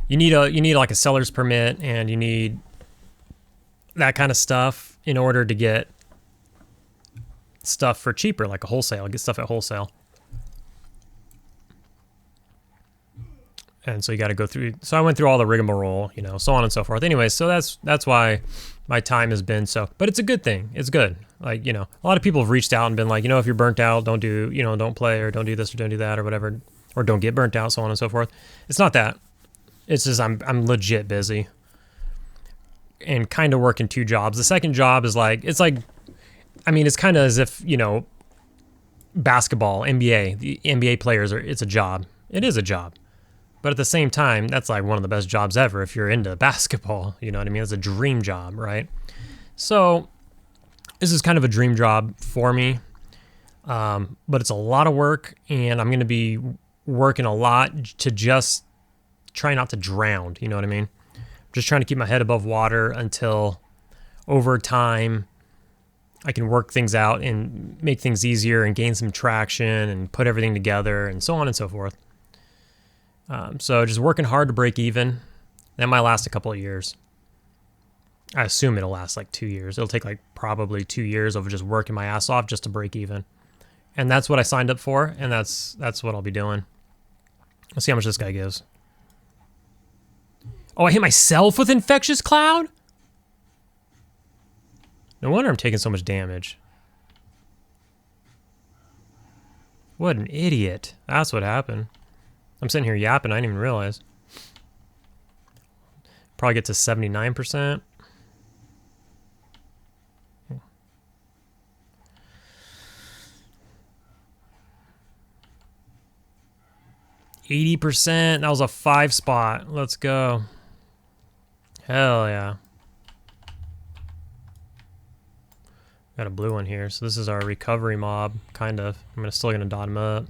S1: You need like a seller's permit, and you need that kind of stuff in order to get stuff for cheaper, like a wholesale. Get stuff at wholesale. And so you got to go through. So I went through all the rigmarole, you know, so on and so forth. Anyway, so that's why my time has been so. But it's a good thing. It's good. Like, you know, a lot of people have reached out and been like, you know, if you're burnt out, don't do, you know, don't play or don't do this or don't do that or whatever, or don't get burnt out, so on and so forth. It's not that. It's just I'm legit busy and kind of working 2 jobs. The second job is like, it's like, I mean, it's kind of as if, you know, basketball, NBA, the NBA players it's a job. It is a job. But at the same time, that's like one of the best jobs ever if you're into basketball. You know what I mean? It's a dream job, right? So this is kind of a dream job for me. But it's a lot of work, and I'm going to be working a lot to just try not to drown. You know what I mean? Just trying to keep my head above water until over time I can work things out and make things easier and gain some traction and put everything together and so on and so forth. So just working hard to break even. That might last a couple of years. I assume it'll last like 2 years. It'll take like probably 2 years of just working my ass off just to break even. And that's what I signed up for, and that's what I'll be doing. Let's see how much this guy gives. Oh, I hit myself with Infectious Cloud? No wonder I'm taking so much damage. What an idiot. That's what happened. I'm sitting here yapping, I didn't even realize. Probably get to 79%. %. That was a 5 spot. Let's go. Hell yeah. Got a blue one here. So this is our recovery mob, kind of. I'm still gonna dot him up.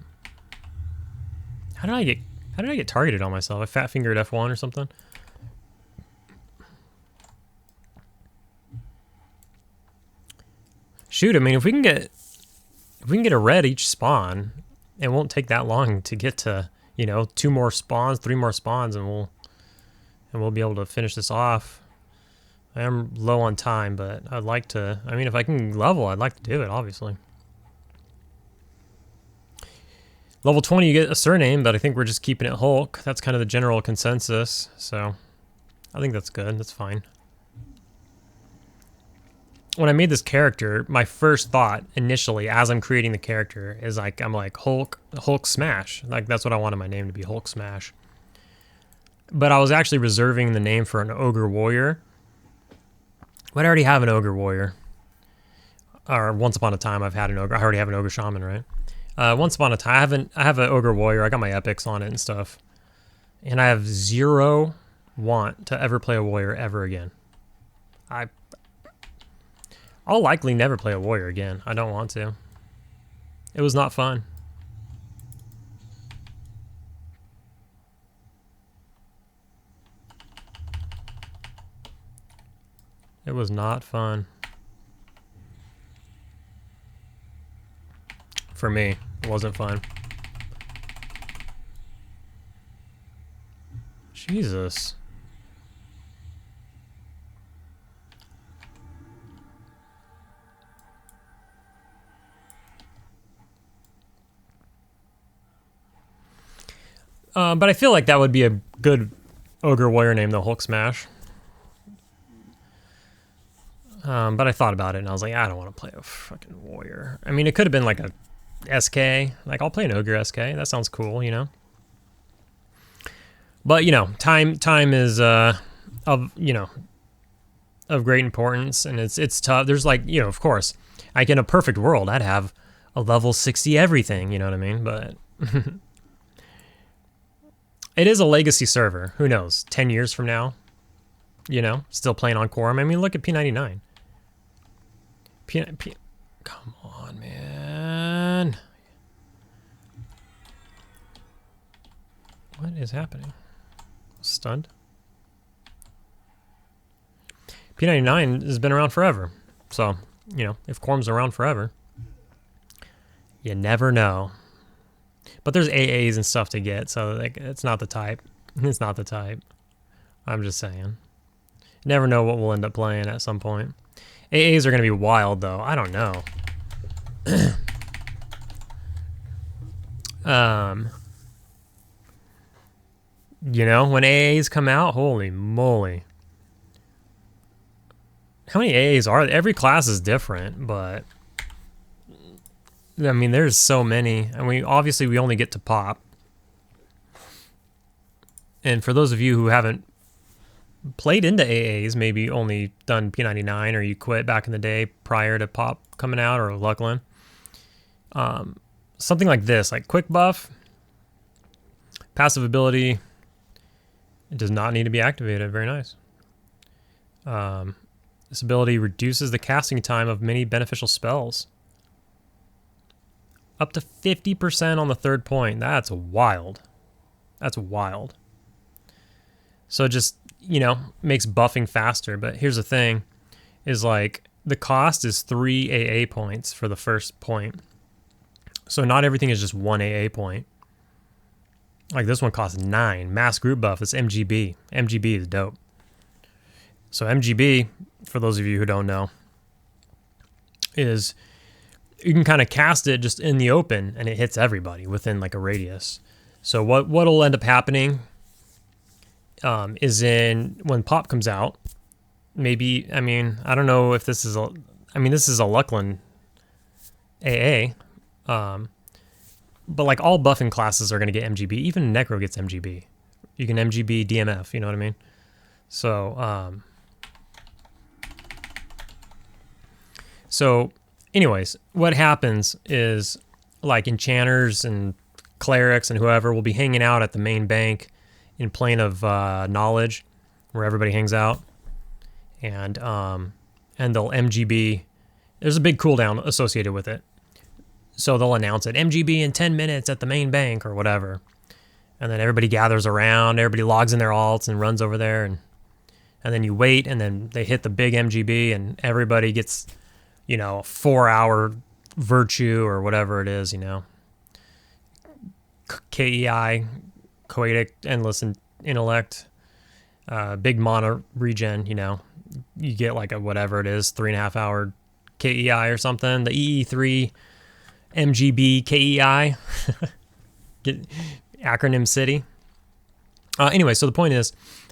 S1: How did I get targeted on myself? I fat fingered F1 or something? Shoot, I mean, if we can get a red each spawn, it won't take that long to get to, you know, 2 more spawns, 3 more spawns, and we'll be able to finish this off. I am low on time, but I'd like to. I mean, if I can level, I'd like to do it, obviously. Level 20, you get a surname, but I think we're just keeping it Hulk. That's kind of the general consensus, so I think that's good. That's fine. When I made this character, my first thought initially, as I'm creating the character, is like, I'm like, Hulk Smash. Like, that's what I wanted my name to be, Hulk Smash. But I was actually reserving the name for an Ogre Warrior. But I already have an Ogre Warrior. Or once upon a time, I've had an Ogre. I already have an Ogre Shaman, right? Once upon a time, I have an Ogre Warrior. I got my epics on it and stuff. And I have 0 want to ever play a Warrior ever again. I'll likely never play a Warrior again. I don't want to. It was not fun. It was not fun. For me, it wasn't fun. Jesus. But I feel like that would be a good Ogre Warrior name, though, Hulk Smash. But I thought about it, and I was like, I don't want to play a fucking Warrior. I mean, it could have been like a SK. Like, I'll play an Ogre SK. That sounds cool, you know? But, you know, time is, of great importance, and it's tough. There's like, you know, of course, like in a perfect world, I'd have a level 60 everything, you know what I mean? But... It is a legacy server. Who knows? 10 years from now, you know, still playing on Quarm. I mean, look at P99. Come on, man. What is happening? Stunned. P99 has been around forever. So, you know, if Quarm's around forever, you never know. But there's AAs and stuff to get, so like, it's not the type. It's not the type. I'm just saying. You never know what we'll end up playing at some point. AAs are going to be wild, though. I don't know. You know, when AAs come out, holy moly. How many AAs are there? Every class is different, but I mean, there's so many. And we only get to pop. And for those of you who haven't played into AAs, maybe only done P99 or you quit back in the day prior to pop coming out or Lucklin. Something like this, like quick buff, passive ability, it does not need to be activated. Very nice. This ability reduces the casting time of many beneficial spells. Up to 50% on the third point. That's wild. That's wild. So it just, you know, makes buffing faster. But here's the thing, is like the cost is 3 AA points for the first point. So not everything is just 1 AA point. Like this one costs 9. Mass group buff is MGB. MGB is dope. So MGB, for those of you who don't know, is you can kind of cast it just in the open and it hits everybody within like a radius. So what'll end up happening is when pop comes out, maybe, I mean, I don't know if this is this is a Lucklin AA, but like all buffing classes are going to get MGB. Even Necro gets MGB. You can MGB DMF, you know what I mean? So anyways, what happens is like enchanters and clerics and whoever will be hanging out at the main bank in Plane of Knowledge, where everybody hangs out, and they'll MGB. There's a big cooldown associated with it, so they'll announce it, MGB in 10 minutes at the main bank or whatever, and then everybody gathers around, everybody logs in their alts and runs over there, and then you wait, and then they hit the big MGB, and everybody gets, you know, a 4-hour virtue or whatever it is, you know, KEI, Coetic Endless Intellect, big mana regen, you know, you get like a whatever it is, 3.5 hour KEI or something, the EE3 MGB KEI, get acronym city. Anyway, so the point is,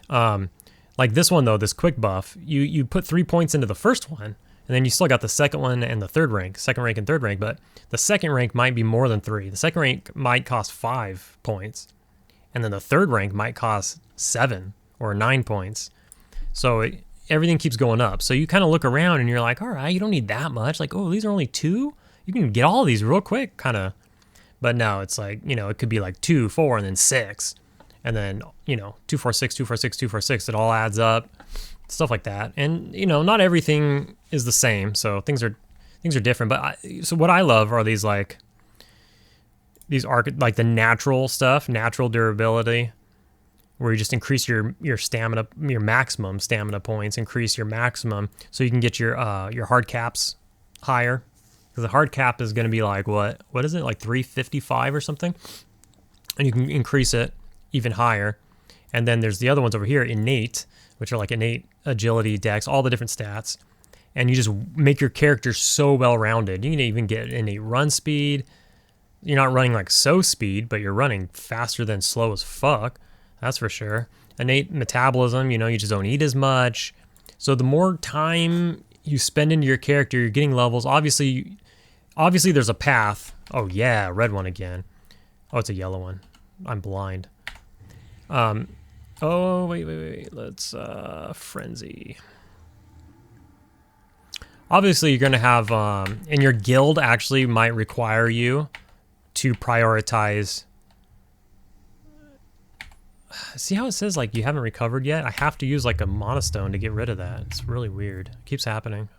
S1: like this one though, this quick buff, you put 3 points into the first one, and then you still got the second one and the second rank and third rank, but the second rank might be more than 3. The second rank might cost 5 points, and then the third rank might cost 7 or 9 points. So everything keeps going up. So you kind of look around and you're like, all right, you don't need that much. Like, oh, these are only 2? You can get all these real quick, kind of. But no, it's like, you know, it could be like 2, 4, and then 6. And then, you know, 2, 4, 6, 2, 4, 6, 2, 4, 6. It all adds up. Stuff like that. And, you know, not everything is the same. So things are different. But so what I love are these like the natural stuff, natural durability, where you just increase your stamina, your maximum stamina points, increase your maximum so you can get your hard caps higher. Because the hard cap is going to be like, what is it, like 355 or something? And you can increase it even higher. And then there's the other ones over here, innate, which are like innate agility, dex, all the different stats. And you just make your character so well-rounded. You can even get innate run speed. You're not running like so speed, but you're running faster than slow as fuck. That's for sure. Innate metabolism, you know, you just don't eat as much. So the more time you spend into your character, you're getting levels. Obviously there's a path. Oh yeah, red one again. Oh, it's a yellow one. I'm blind. Oh, wait. Let's frenzy. Obviously, you're going to have, and your guild actually might require you to prioritize See how it says like you haven't recovered yet? I have to use like a monostone to get rid of that. It's really weird. It keeps happening.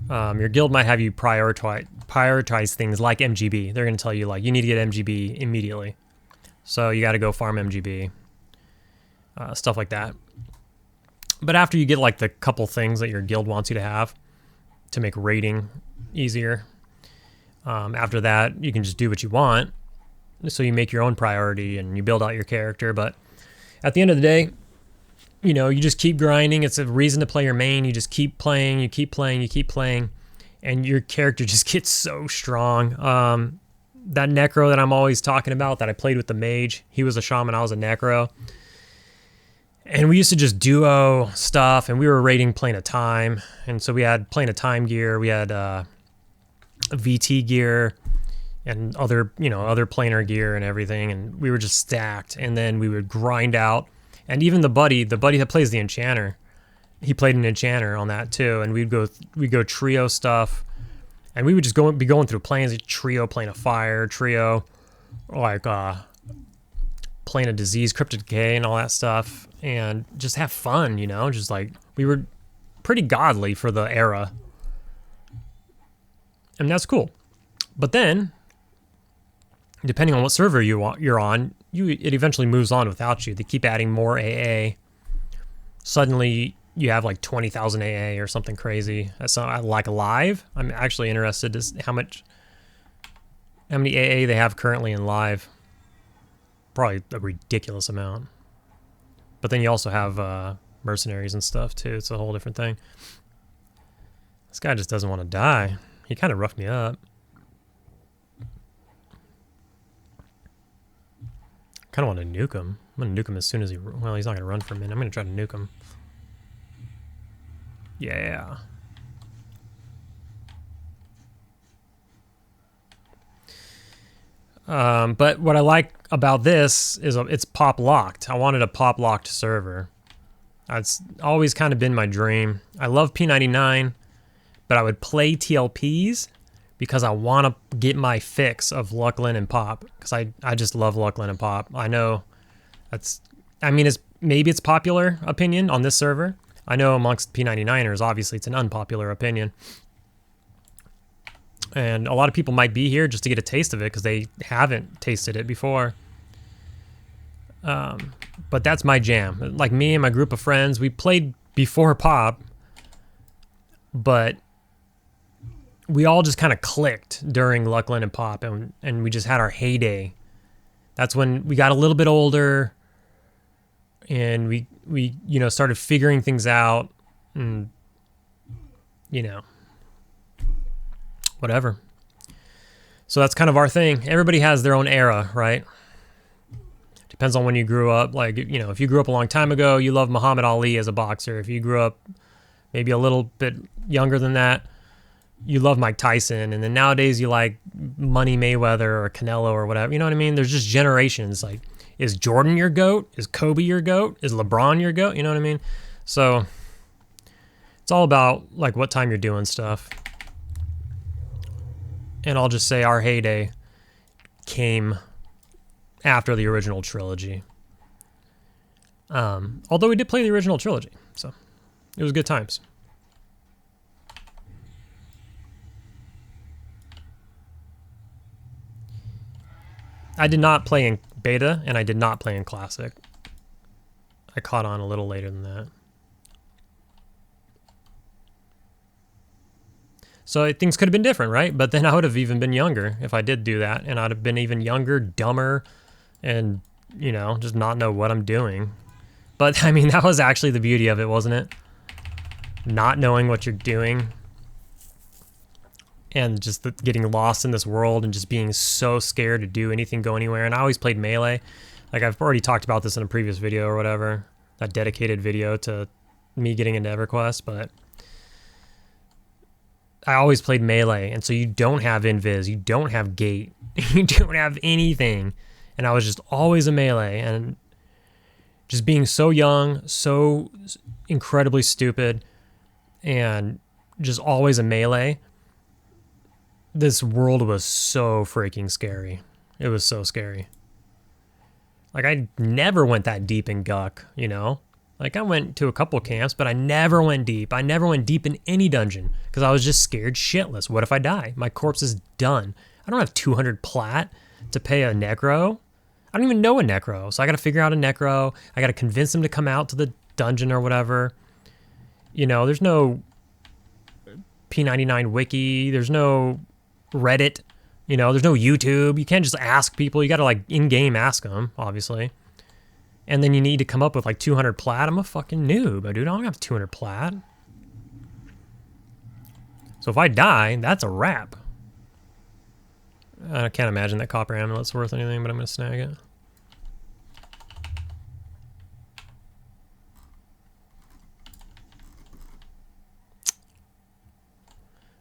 S1: Your guild might have you prioritize things like MGB. They're going to tell you like you need to get MGB immediately. So you got to go farm MGB. Stuff like that. But after you get like the couple things that your guild wants you to have to make raiding easier, after that you can just do what you want. So you make your own priority and you build out your character. But at the end of the day, you know, you just keep grinding. It's a reason to play your main. You just keep playing, you keep playing, you keep playing, and your character just gets so strong. That Necro that I'm always talking about that I played with the mage, he was a Shaman, I was a Necro. And we used to just duo stuff, and we were raiding Plane of Time. And so we had Plane of Time gear, we had VT gear, and other, you know, other planar gear and everything, and we were just stacked. And then we would grind out, and even the buddy that plays the Enchanter, he played an Enchanter on that too. And we'd go trio stuff, and we would just be going through planes, trio, Plane of Fire, trio, like Plane of Disease, Cryptic Decay, and all that stuff, and just have fun, you know. Just like we were pretty godly for the era, and that's cool. But then, depending on what server you're on, it eventually moves on without you. They keep adding more AA. Suddenly, you have like 20,000 AA or something crazy. That's like live. I'm actually interested to see how many AA they have currently in live. Probably a ridiculous amount. But then you also have mercenaries and stuff too. It's a whole different thing. This guy just doesn't want to die. He kind of roughed me up. Kind of want to nuke him. I'm going to nuke him as soon as well, he's not going to run for a minute. I'm going to try to nuke him. Yeah. But what I like about this is it's pop locked. I wanted a pop locked server. It's always kind of been my dream. I love P99, but I would play TLPs because I want to get my fix of Lucklin and Pop, because I just love Lucklin and Pop. I know maybe it's popular opinion on this server. I know amongst P99ers, obviously it's an unpopular opinion. And a lot of people might be here just to get a taste of it because they haven't tasted it before. But that's my jam. Like me and my group of friends, we played before Pop, but we all just kind of clicked during Lucklin and Pop, and we just had our heyday. That's when we got a little bit older, and we you know, started figuring things out, and you know, whatever. So that's kind of our thing. Everybody has their own era, right? Depends on when you grew up. Like, you know, if you grew up a long time ago, you love Muhammad Ali as a boxer. If you grew up maybe a little bit younger than that, you love Mike Tyson. And then nowadays you like Money Mayweather or Canelo or whatever. You know what I mean? There's just generations. Like, is Jordan your GOAT? Is Kobe your GOAT? Is LeBron your GOAT? You know what I mean? So it's all about like what time you're doing stuff. And I'll just say our heyday came after the original trilogy. Although we did play the original trilogy, so it was good times. I did not play in beta, and I did not play in classic. I caught on a little later than that. So things could have been different, right? But then I would have even been younger if I did do that, and I'd have been even younger, dumber, and, you know, just not know what I'm doing. But, I mean, that was actually the beauty of it, wasn't it? Not knowing what you're doing, and just getting lost in this world and just being so scared to do anything, go anywhere. And I always played melee. Like, I've already talked about this in a previous video or whatever, that dedicated video to me getting into EverQuest, but I always played melee, and so you don't have invis, you don't have gate, you don't have anything, and I was just always a melee, and just being so young, so incredibly stupid, and just always a melee, this world was so freaking scary. It was so scary. Like, I never went that deep in Guck, you know? Like, I went to a couple camps, but I never went deep. I never went deep in any dungeon because I was just scared shitless. What if I die? My corpse is done. I don't have 200 plat to pay a necro. I don't even know a necro, so I got to figure out a necro. I got to convince him to come out to the dungeon or whatever. You know, there's no P99 wiki. There's no Reddit. You know, there's no YouTube. You can't just ask people. You got to, like, in-game ask them, obviously. And then you need to come up with, like, 200 plat. I'm a fucking noob, dude. I don't have 200 plat. So if I die, that's a wrap. I can't imagine that copper amulet's worth anything, but I'm going to snag it.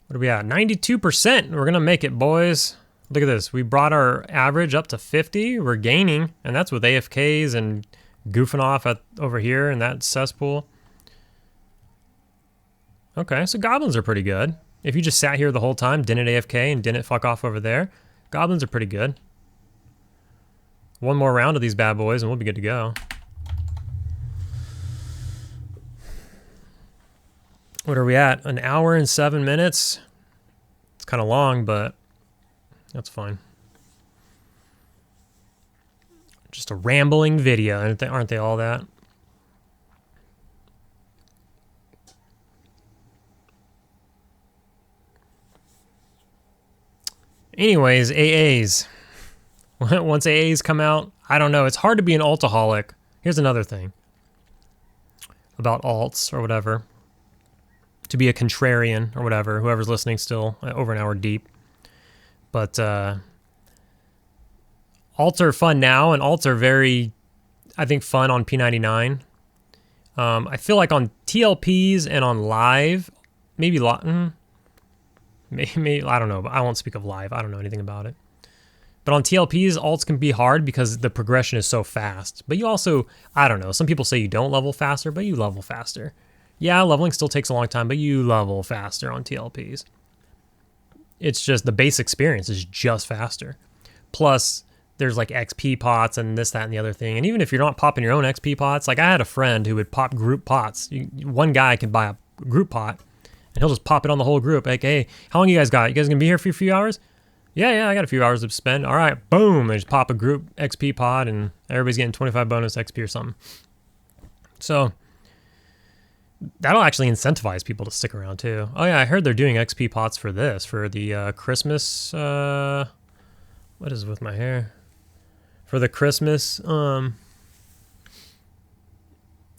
S1: What are we at? 92%. We're going to make it, boys. Look at this. We brought our average up to 50. We're gaining, and that's with AFKs and goofing off over here in that cesspool. Okay, so goblins are pretty good. If you just sat here the whole time, didn't AFK and didn't fuck off over there, goblins are pretty good. One more round of these bad boys and we'll be good to go. What are we at? An hour and 7 minutes? It's kind of long, but that's fine. Just a rambling video, aren't they all that? Anyways, AAs. Once AAs come out, I don't know. It's hard to be an altaholic. Here's another thing about alts or whatever. To be a contrarian or whatever. Whoever's listening still, over an hour deep. But alts are fun now, and alts are very, I think, fun on P99. I feel like on TLPs and on live, maybe I don't know, but I won't speak of live. I don't know anything about it. But on TLPs, alts can be hard because the progression is so fast. But you also, I don't know, some people say you don't level faster, but you level faster. Yeah, leveling still takes a long time, but you level faster on TLPs. It's just the base experience is just faster. Plus, there's like XP pots and this, that, and the other thing. And even if you're not popping your own XP pots, like I had a friend who would pop group pots. One guy could buy a group pot, and he'll just pop it on the whole group. Like, hey, how long you guys got? You guys gonna be here for a few hours? Yeah, I got a few hours to spend. All right, boom. They just pop a group XP pot, and everybody's getting 25 bonus XP or something. So that'll actually incentivize people to stick around too. Oh yeah, I heard they're doing XP pots for this, for the Christmas, what is with my hair? For the Christmas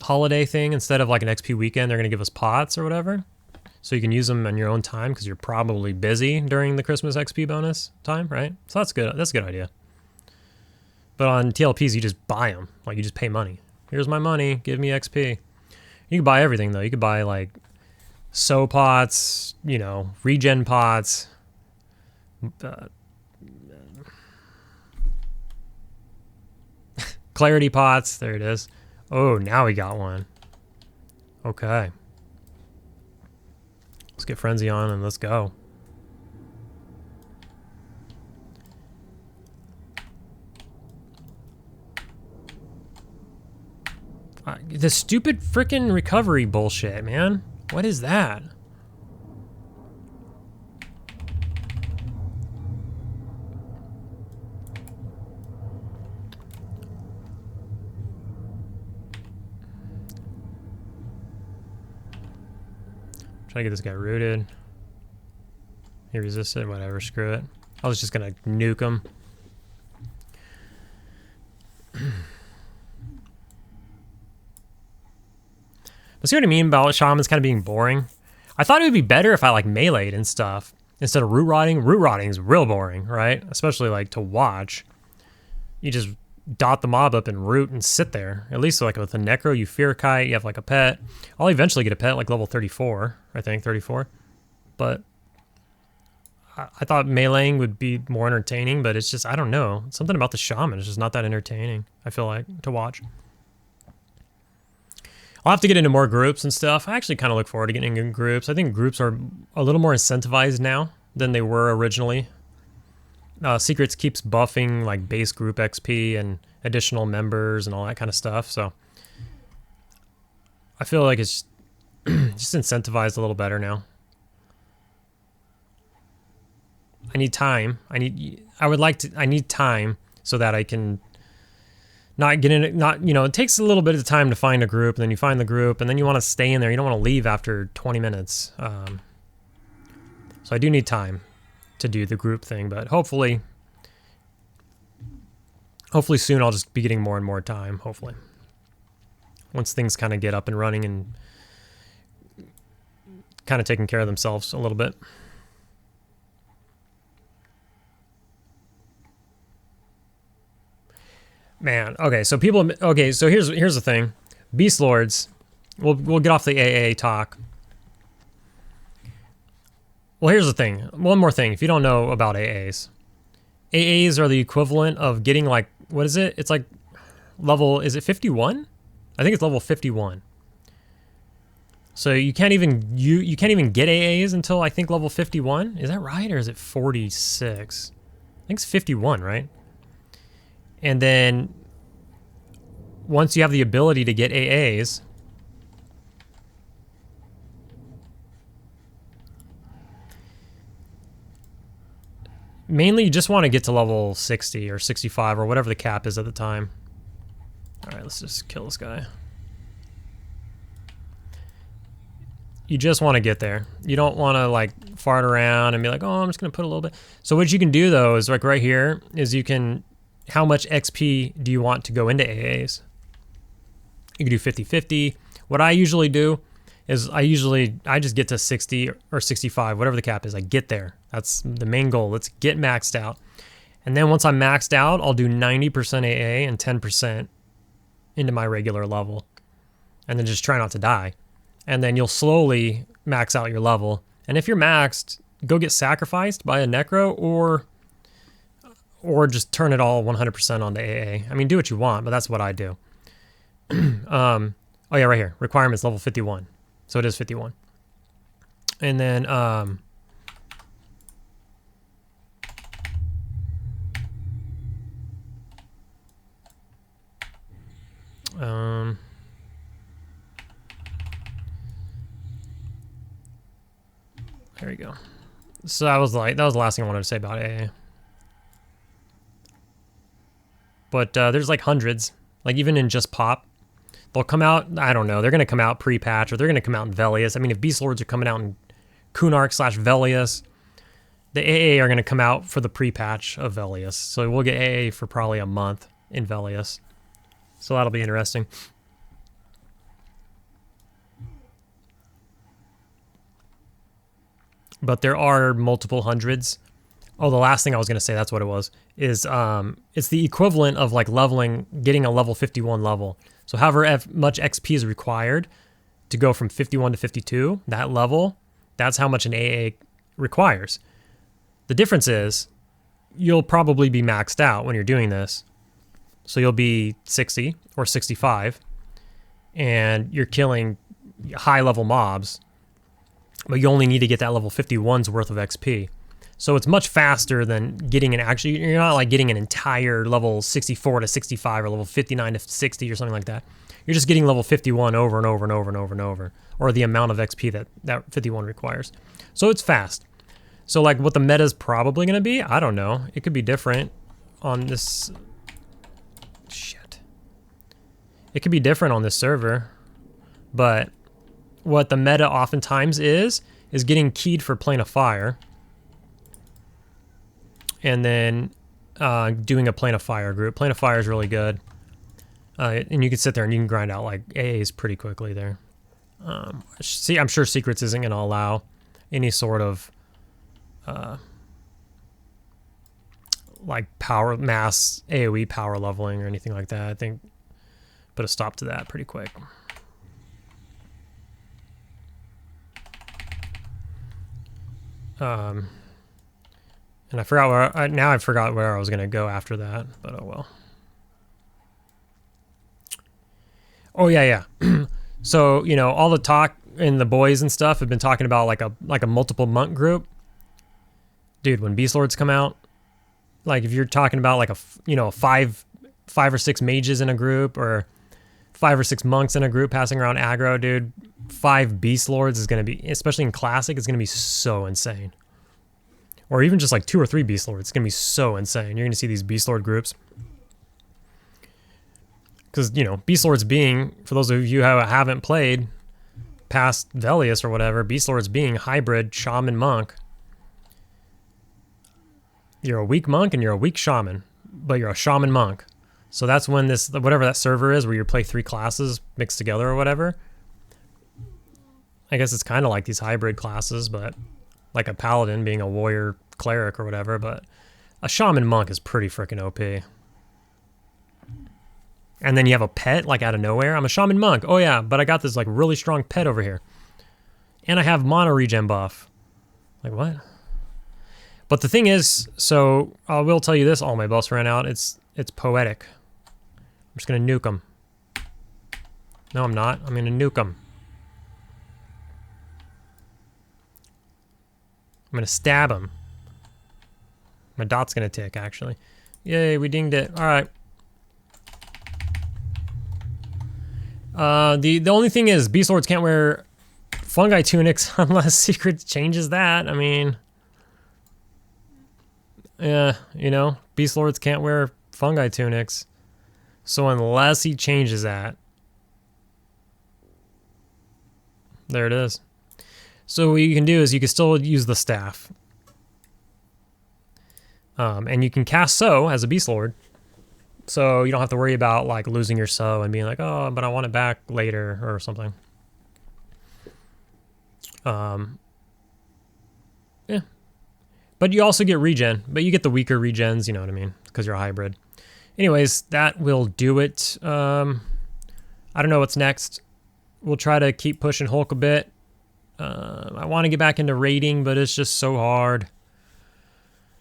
S1: holiday thing, instead of like an XP weekend, they're gonna give us pots or whatever. So you can use them on your own time because you're probably busy during the Christmas XP bonus time, right? So that's good. That's a good idea. But on TLPs, you just buy them. Like, you just pay money. Here's my money. Give me XP. You can buy everything, though. You could buy, like, sow pots, you know, regen pots. Clarity pots. There it is. Oh, now we got one. Okay. Let's get Frenzy on and let's go. The stupid frickin' recovery bullshit, man. What is that? Try to get this guy rooted. He resisted, whatever, screw it. I was just gonna nuke him. But see what I mean about Shamans kind of being boring? I thought it would be better if I like melee'd and stuff instead of root rotting. Root rotting is real boring, right? Especially like to watch. You just dot the mob up and root and sit there. At least like with a necro, you fear kite, you have like a pet. I'll eventually get a pet like level 34, I think, 34. But I thought meleeing would be more entertaining, but it's just, I don't know. Something about the Shaman is just not that entertaining, I feel like, to watch. I'll have to get into more groups and stuff. I actually kind of look forward to getting in groups. I think groups are a little more incentivized now than they were originally. Secrets keeps buffing like base group XP, and additional members and all that kind of stuff. So I feel like it's just incentivized a little better now. I need time. I need time so that I can not get in it. It takes a little bit of time to find a group, and then you find the group, and then you want to stay in there. You don't want to leave after 20 minutes. So I do need time to do the group thing, but hopefully soon I'll just be getting more and more time, hopefully. Once things kind of get up and running and kind of taking care of themselves a little bit. Man, okay, so here's the thing. Beastlords, we'll get off the AA talk. Well, here's the thing. One more thing, if you don't know about AAs. AAs are the equivalent of getting like, what is it? It's like level, is it 51? I think it's level 51. So you can't even get AAs until I think level 51. Is that right, or is it 46? I think it's 51, right? And then once you have the ability to get AAs, mainly you just want to get to level 60 or 65 or whatever the cap is at the time. All right, let's just kill this guy. You just want to get there. You don't want to like fart around and be like, oh, I'm just going to put a little bit. So what you can do though is like right here is you can, how much XP do you want to go into AAs? You can do 50-50. What I usually do is I just get to 60 or 65, whatever the cap is. I get there. That's the main goal. Let's get maxed out. And then once I'm maxed out, I'll do 90% AA and 10% into my regular level. And then just try not to die. And then you'll slowly max out your level. And if you're maxed, go get sacrificed by a necro or just turn it all 100% onto AA. I mean, do what you want, but that's what I do. Oh yeah, right here. Requirements level 51. So it is 51. And then there we go. So that was the last thing I wanted to say about AA. But there's like hundreds, like even in just pop, they'll come out, I don't know, they're going to come out pre-patch or they're going to come out in Velius. I mean, if Beastlords are coming out in Kunark/Velius, the AA are going to come out for the pre-patch of Velius. So we'll get AA for probably a month in Velius. So that'll be interesting. But there are multiple hundreds. Oh, the last thing I was going to say, that's what it was, is it's the equivalent of like leveling, getting a level 51 level. So however much XP is required to go from 51 to 52, that level, that's how much an AA requires. The difference is you'll probably be maxed out when you're doing this. So you'll be 60 or 65 and you're killing high level mobs, but you only need to get that level 51's worth of XP. So it's much faster than getting you're not like getting an entire level 64 to 65 or level 59 to 60 or something like that. You're just getting level 51 over and over and over and over and over, or the amount of XP that 51 requires. So it's fast. So like what the meta is probably going to be, I don't know. It could be different on this. Shit. It could be different on this server, but what the meta oftentimes is getting keyed for Plane of Fire. And then doing a Plane of Fire group. Plane of Fire is really good. And you can sit there and you can grind out like AAs pretty quickly there. See, I'm sure Secrets isn't going to allow any sort of like power mass AoE power leveling or anything like that. I think put a stop to that pretty quick. And I forgot where I forgot where I was gonna go after that, but oh well. Oh yeah. So all the talk and the boys and stuff have been talking about like a multiple monk group. Dude, when Beastlords come out, like if you're talking about like a 5 5 or 6 mages in a group, or 5 or 6 monks in a group passing around aggro, dude, 5 Beastlords is going to be, especially in Classic, it's going to be so insane. Or even just like 2 or 3 Beastlords, it's going to be so insane. You're going to see these Beastlord groups. Because, you know, Beastlords being, for those of you who haven't played past Velius or whatever, Beastlords being hybrid Shaman Monk. You're a weak monk and you're a weak shaman, but you're a shaman monk. So that's when this, whatever that server is, where you play 3 classes mixed together or whatever. I guess it's kind of like these hybrid classes, but like a paladin being a warrior cleric or whatever, but a shaman monk is pretty freaking OP. And then you have a pet like out of nowhere. I'm a shaman monk. Oh yeah, but I got this like really strong pet over here. And I have mono regen buff. Like what? But the thing is, so I will tell you this, all my buffs ran out. It's poetic. I'm just going to nuke them. No, I'm not. I'm going to nuke them. I'm going to stab him. My dot's going to tick, actually. Yay, we dinged it. All right. The only thing is, Beastlords can't wear fungi tunics unless Secret changes that. I mean, yeah, you know, Beastlords can't wear fungi tunics. So unless he changes that, there it is. So what you can do is you can still use the staff. And you can cast Sow as a Beastlord. So you don't have to worry about like losing your Sow and being like, oh, but I want it back later or something. Yeah. But you also get regen, but you get the weaker regens, you know what I mean? Because you're a hybrid. Anyways, that will do it. I don't know what's next. We'll try to keep pushing Hulk a bit. I want to get back into raiding, but it's just so hard.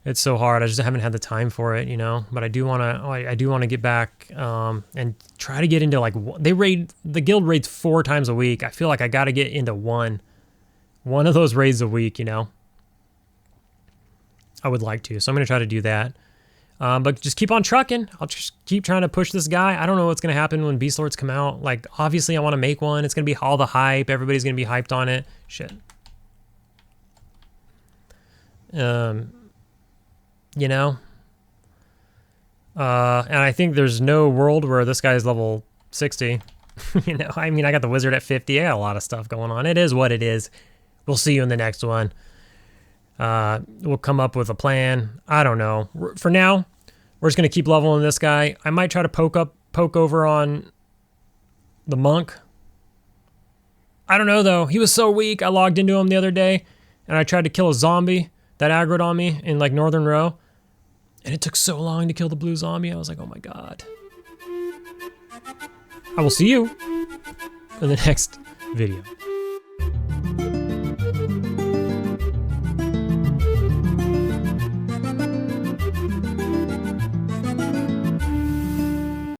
S1: It's so hard. I just haven't had the time for it, you know. But I do want to. I do want to get back and try to get into like the guild raids 4 times a week. I feel like I got to get into one of those raids a week, you know. I would like to, so I'm gonna try to do that. But just keep on trucking. I'll just keep trying to push this guy. I don't know what's gonna happen when Beastlords come out. Like, obviously, I want to make one. It's gonna be all the hype. Everybody's gonna be hyped on it. Shit. You know. And I think there's no world where this guy's level 60. You know, I mean, I got the wizard at 50. I got a lot of stuff going on. It is what it is. We'll see you in the next one. We'll come up with a plan. I don't know. For now, we're just going to keep leveling this guy. I might try to poke over on the monk. I don't know, though. He was so weak. I logged into him the other day, and I tried to kill a zombie that aggroed on me in, like, Northern Row. And it took so long to kill the blue zombie. I was like, oh, my God. I will see you in the next video.